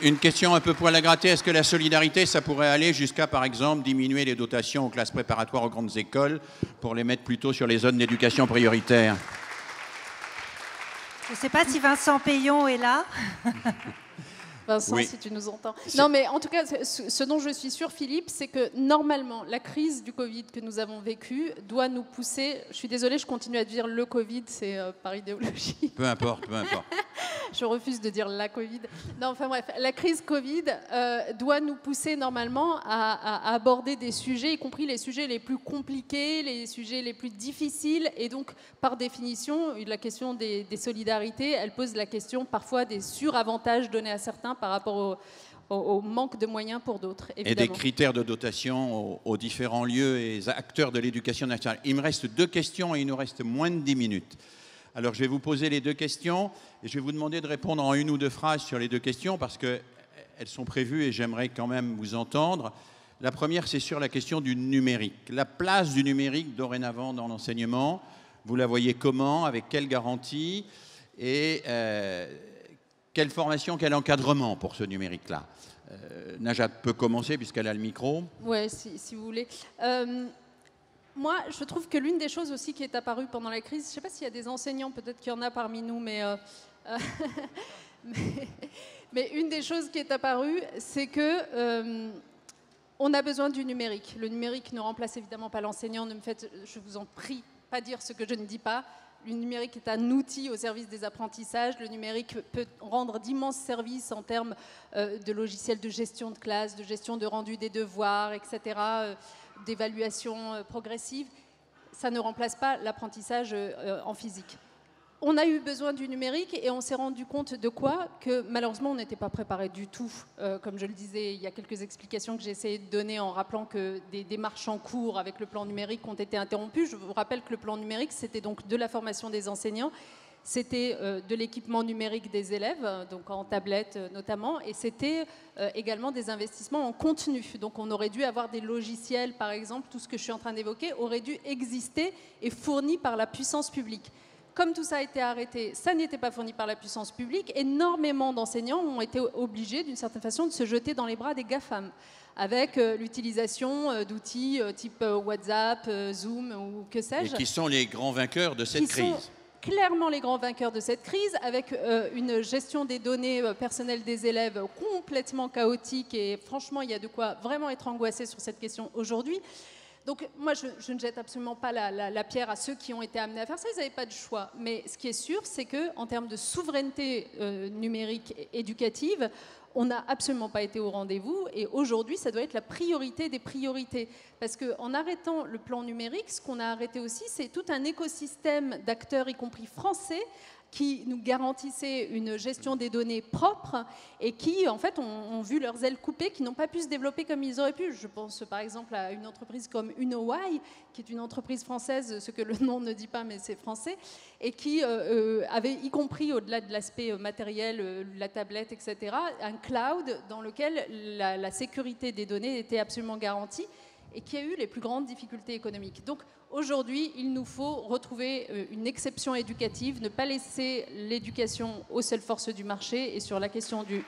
une question un peu poil à gratter. Est-ce que la solidarité, ça pourrait aller jusqu'à, par exemple, diminuer les dotations aux classes préparatoires aux grandes écoles pour les mettre plutôt sur les zones d'éducation prioritaire? Je ne sais pas si Vincent Payon est là. Vincent, oui. Si tu nous entends. Non, mais en tout cas, ce dont je suis sûre, Philippe, c'est que normalement, la crise du Covid que nous avons vécue doit nous pousser... Je suis désolée, je continue à dire le Covid, c'est par idéologie. Peu importe, peu importe. Je refuse de dire la Covid. Non, enfin bref, la crise Covid doit nous pousser normalement à aborder des sujets, y compris les sujets les plus compliqués, les sujets les plus difficiles. Et donc, par définition, la question des solidarités, elle pose la question parfois des suravantages donnés à certains par rapport au manque de moyens pour d'autres. Et des critères de dotation aux différents lieux et acteurs de l'éducation nationale. Il me reste 2 questions et il nous reste moins de 10 minutes. Alors, je vais vous poser les 2 questions et je vais vous demander de répondre en 1 ou 2 phrases sur les 2 questions parce qu'elles sont prévues et j'aimerais quand même vous entendre. La première, c'est sur la question du numérique. La place du numérique dorénavant dans l'enseignement, vous la voyez comment, avec quelle garantie et quelle formation, quel encadrement pour ce numérique-là? Najat peut commencer puisqu'elle a le micro. Oui, si vous voulez. Moi, je trouve que l'une des choses aussi qui est apparue pendant la crise, je ne sais pas s'il y a des enseignants, peut-être qu'il y en a parmi nous, mais une des choses qui est apparue, c'est que on a besoin du numérique. Le numérique ne remplace évidemment pas l'enseignant. Ne me faites, je vous en prie, pas dire ce que je ne dis pas. Le numérique est un outil au service des apprentissages. Le numérique peut rendre d'immenses services en termes de logiciels de gestion de classe, de gestion de rendu des devoirs, etc., d'évaluation progressive. Ça ne remplace pas l'apprentissage en physique. On a eu besoin du numérique et on s'est rendu compte de quoi? Que malheureusement, on n'était pas préparé du tout. Comme je le disais, il y a quelques explications que j'ai essayé de donner en rappelant que des démarches en cours avec le plan numérique ont été interrompues. Je vous rappelle que le plan numérique, c'était donc de la formation des enseignants, c'était de l'équipement numérique des élèves, donc en tablette notamment, et c'était également des investissements en contenu. Donc on aurait dû avoir des logiciels, par exemple, tout ce que je suis en train d'évoquer aurait dû exister et fourni par la puissance publique. Comme tout ça a été arrêté, ça n'était pas fourni par la puissance publique. Énormément d'enseignants ont été obligés, d'une certaine façon, de se jeter dans les bras des GAFAM, avec l'utilisation d'outils type WhatsApp, Zoom ou que sais-je. Et qui sont les grands vainqueurs de cette crise. Clairement les grands vainqueurs de cette crise, avec une gestion des données personnelles des élèves complètement chaotique. Et franchement, il y a de quoi vraiment être angoissé sur cette question aujourd'hui. Donc moi, je ne jette absolument pas la pierre à ceux qui ont été amenés à faire ça, ils n'avaient pas de choix. Mais ce qui est sûr, c'est qu'en termes de souveraineté numérique et éducative, on n'a absolument pas été au rendez-vous. Et aujourd'hui, ça doit être la priorité des priorités. Parce qu'en arrêtant le plan numérique, ce qu'on a arrêté aussi, c'est tout un écosystème d'acteurs, y compris français, qui nous garantissaient une gestion des données propres et qui, en fait, ont vu leurs ailes coupées, qui n'ont pas pu se développer comme ils auraient pu. Je pense, par exemple, à une entreprise comme UnoY, qui est une entreprise française, ce que le nom ne dit pas, mais c'est français, et qui avait, y compris au-delà de l'aspect matériel, la tablette, etc., un cloud dans lequel la sécurité des données était absolument garantie et qui a eu les plus grandes difficultés économiques. Donc, aujourd'hui, il nous faut retrouver une exception éducative, ne pas laisser l'éducation aux seules forces du marché et sur la question de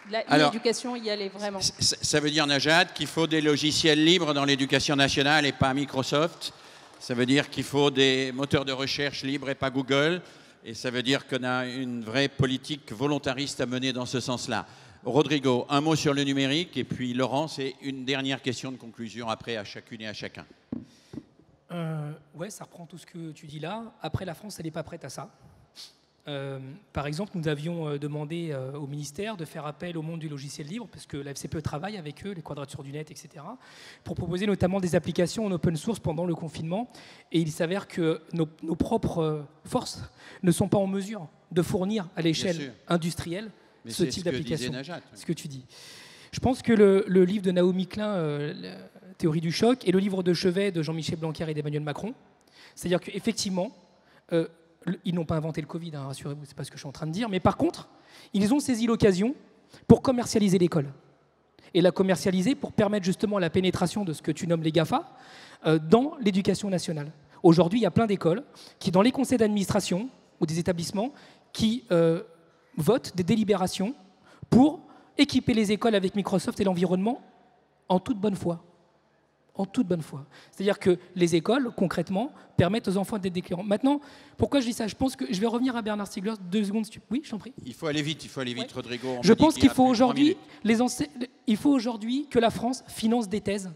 l'éducation, y aller vraiment. Ça veut dire, Najat, qu'il faut des logiciels libres dans l'éducation nationale et pas Microsoft. Ça veut dire qu'il faut des moteurs de recherche libres et pas Google. Et ça veut dire qu'on a une vraie politique volontariste à mener dans ce sens-là. Rodrigo, un mot sur le numérique et puis Laurence, et une dernière question de conclusion après à chacune et à chacun. Ouais, ça reprend tout ce que tu dis là. Après, la France, elle n'est pas prête à ça. Par exemple, nous avions demandé au ministère de faire appel au monde du logiciel libre, parce que la FCPE travaille avec eux, les Quadratures du Net, etc., pour proposer notamment des applications en open source pendant le confinement. Et il s'avère que nos propres forces ne sont pas en mesure de fournir à l'échelle industrielle ce type d'application. Najat, oui. Ce que tu dis. Je pense que le livre de Naomi Klein, Théorie du choc, et le livre de chevet de Jean-Michel Blanquer et d'Emmanuel Macron, c'est-à-dire qu'effectivement, ils n'ont pas inventé le Covid, hein, rassurez-vous, c'est pas ce que je suis en train de dire, mais par contre, ils ont saisi l'occasion pour commercialiser l'école. Et la commercialiser pour permettre justement la pénétration de ce que tu nommes les GAFA dans l'éducation nationale. Aujourd'hui, il y a plein d'écoles qui, dans les conseils d'administration ou des établissements, qui votent des délibérations pour équiper les écoles avec Microsoft et l'environnement en toute bonne foi. En toute bonne foi. C'est-à-dire que les écoles, concrètement, permettent aux enfants d'être des clients. Maintenant, pourquoi je dis ça? Je pense que je vais revenir à Bernard Stiegler 2 secondes. Oui, je t'en prie. Il faut aller vite, ouais. Rodrigo. Je pense qu'il faut aujourd'hui que la France finance des thèses,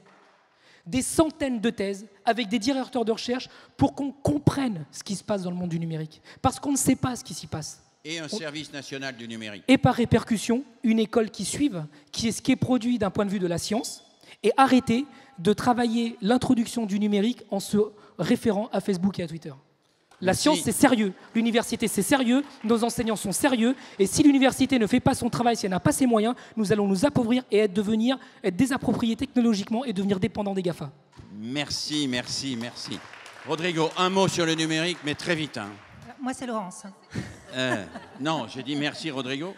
des centaines de thèses, avec des directeurs de recherche, pour qu'on comprenne ce qui se passe dans le monde du numérique. Parce qu'on ne sait pas ce qui s'y passe. Et un service national du numérique. Et par répercussion, une école qui suive, qui est ce qui est produit d'un point de vue de la science, et arrêter de travailler l'introduction du numérique en se référant à Facebook et à Twitter. La science, c'est sérieux. L'université, c'est sérieux. Nos enseignants sont sérieux. Et si l'université ne fait pas son travail, si elle n'a pas ses moyens, nous allons nous appauvrir et être désappropriés technologiquement et devenir dépendants des GAFA. Merci. Rodrigo, un mot sur le numérique, mais très vite. Hein. Moi, c'est Laurence. Non, j'ai dit merci Rodrigo.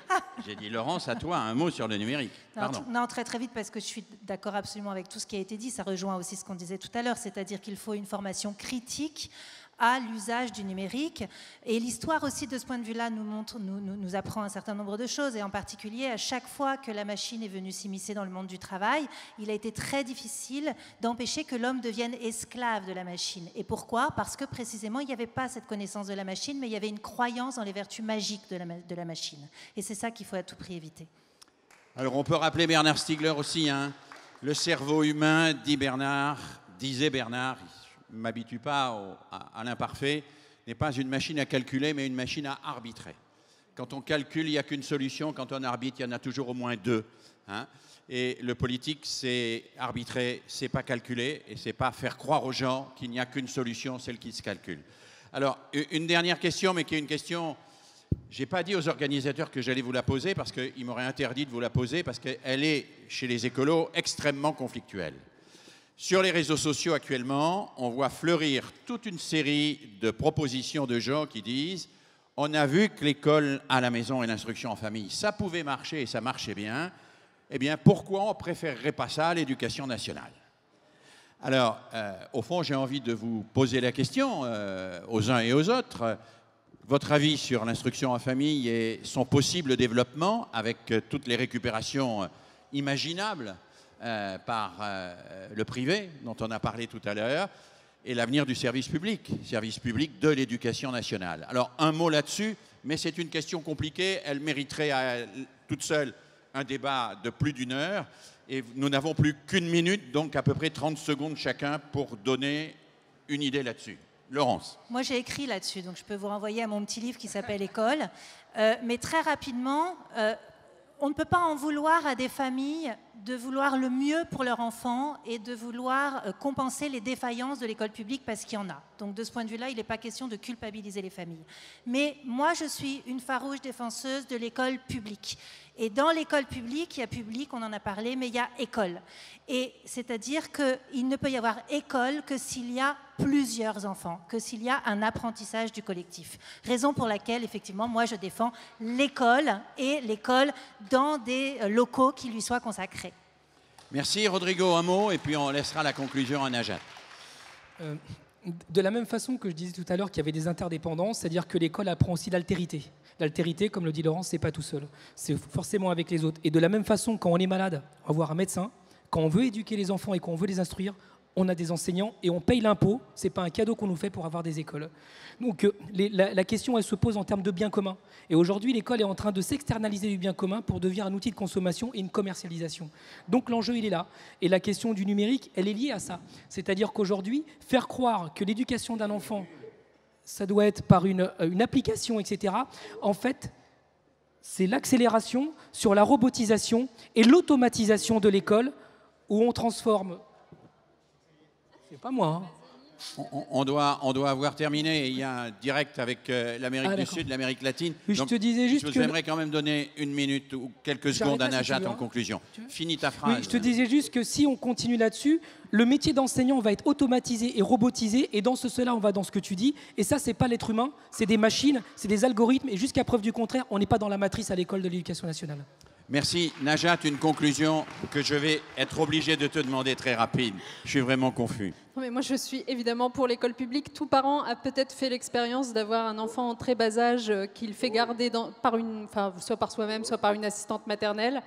J'ai dit Laurence, à toi, un mot sur le numérique. Pardon. Non, très vite, parce que je suis d'accord absolument avec tout ce qui a été dit. Ça rejoint aussi ce qu'on disait tout à l'heure, c'est-à-dire qu'il faut une formation critique à l'usage du numérique. Et l'histoire aussi, de ce point de vue-là, nous apprend un certain nombre de choses. Et en particulier, à chaque fois que la machine est venue s'immiscer dans le monde du travail, il a été très difficile d'empêcher que l'homme devienne esclave de la machine. Et pourquoi? Parce que précisément, il n'y avait pas cette connaissance de la machine, mais il y avait une croyance dans les vertus magiques de la machine. Et c'est ça qu'il faut à tout prix éviter. Alors, on peut rappeler Bernard Stiegler aussi. Hein. Le cerveau humain, disait Bernard, je ne m'habitue pas à l'imparfait, n'est pas une machine à calculer, mais une machine à arbitrer. Quand on calcule, il n'y a qu'une solution. Quand on arbitre, il y en a toujours au moins deux. Hein. Et le politique, c'est arbitrer, c'est pas calculer, et c'est pas faire croire aux gens qu'il n'y a qu'une solution, celle qui se calcule. Alors, une dernière question, mais qui est une question... Je n'ai pas dit aux organisateurs que j'allais vous la poser, parce qu'ils m'auraient interdit de vous la poser, parce qu'elle est, chez les écolos, extrêmement conflictuelle. Sur les réseaux sociaux actuellement, on voit fleurir toute une série de propositions de gens qui disent « On a vu que l'école à la maison et l'instruction en famille, ça pouvait marcher et ça marchait bien. Eh bien, pourquoi on ne préférerait pas ça à l'éducation nationale ?» Alors, au fond, j'ai envie de vous poser la question aux uns et aux autres. Votre avis sur l'instruction en famille et son possible développement avec toutes les récupérations imaginables par le privé, dont on a parlé tout à l'heure, et l'avenir du service public de l'éducation nationale. Alors, un mot là-dessus, mais c'est une question compliquée, elle mériterait toute seule un débat de plus d'1 heure, et nous n'avons plus qu'1 minute, donc à peu près 30 secondes chacun pour donner une idée là-dessus. Laurence. Moi, j'ai écrit là-dessus, donc je peux vous renvoyer à mon petit livre qui s'appelle « École ». Mais très rapidement... on ne peut pas en vouloir à des familles de vouloir le mieux pour leur enfant et de vouloir compenser les défaillances de l'école publique parce qu'il y en a. Donc de ce point de vue-là, il n'est pas question de culpabiliser les familles. Mais moi, je suis une farouche défenseuse de l'école publique. Et dans l'école publique, il y a public, on en a parlé, mais il y a école. Et c'est-à-dire qu'il ne peut y avoir école que s'il y a plusieurs enfants, que s'il y a un apprentissage du collectif. Raison pour laquelle, effectivement, moi, je défends l'école et l'école dans des locaux qui lui soient consacrés. Merci, Rodrigo. Un mot, et puis on laissera la conclusion à Najat. De la même façon que je disais tout à l'heure qu'il y avait des interdépendances, c'est-à-dire que l'école apprend aussi l'altérité. L'altérité, comme le dit Laurence, c'est pas tout seul. C'est forcément avec les autres. Et de la même façon, quand on est malade, on va voir un médecin. Quand on veut éduquer les enfants et qu'on veut les instruire, on a des enseignants et on paye l'impôt. Ce n'est pas un cadeau qu'on nous fait pour avoir des écoles. Donc la question, elle se pose en termes de bien commun. Et aujourd'hui, l'école est en train de s'externaliser du bien commun pour devenir un outil de consommation et une commercialisation. Donc l'enjeu, il est là. Et la question du numérique, elle est liée à ça. C'est-à-dire qu'aujourd'hui, faire croire que l'éducation d'un enfant, ça doit être par une application, etc., en fait, c'est l'accélération sur la robotisation et l'automatisation de l'école où on transforme... C'est pas moi, hein. On doit avoir terminé. Il y a un direct avec l'Amérique du Sud, l'Amérique latine. Oui, donc, je te disais juste que... J'aimerais quand même donner une minute ou quelques secondes à Najat en conclusion. Finis ta phrase. Oui, je te disais juste que si on continue là-dessus, le métier d'enseignant va être automatisé et robotisé. Et dans cela, on va dans ce que tu dis. Et ça, c'est pas l'être humain, c'est des machines, c'est des algorithmes. Et jusqu'à preuve du contraire, on n'est pas dans la matrice à l'école de l'éducation nationale. Merci. Najat, une conclusion que je vais être obligé de te demander très rapide. Je suis vraiment confus. Non, mais moi, je suis évidemment pour l'école publique. Tout parent a peut-être fait l'expérience d'avoir un enfant en très bas âge qu'il fait garder soit par soi-même, soit par une assistante maternelle,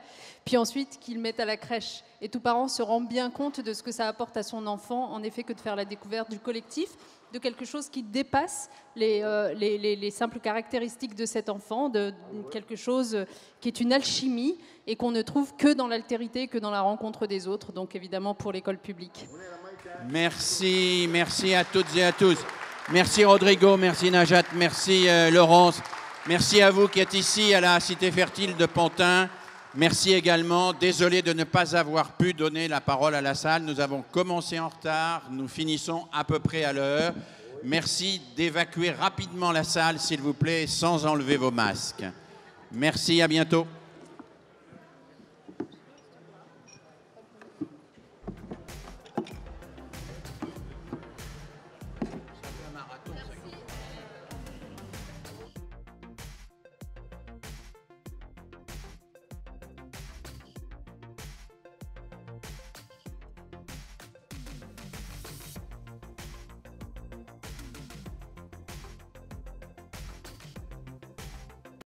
puis ensuite qu'il mette à la crèche. Et tout parent se rend bien compte de ce que ça apporte à son enfant, en effet, que de faire la découverte du collectif, de quelque chose qui dépasse les simples caractéristiques de cet enfant, de quelque chose qui est une alchimie et qu'on ne trouve que dans l'altérité, que dans la rencontre des autres, donc évidemment pour l'école publique. Merci à toutes et à tous. Merci Rodrigo, merci Najat, merci Laurence. Merci à vous qui êtes ici à la Cité Fertile de Pantin. Merci également. Désolé de ne pas avoir pu donner la parole à la salle. Nous avons commencé en retard. Nous finissons à peu près à l'heure. Merci d'évacuer rapidement la salle, s'il vous plaît, sans enlever vos masques. Merci, à bientôt.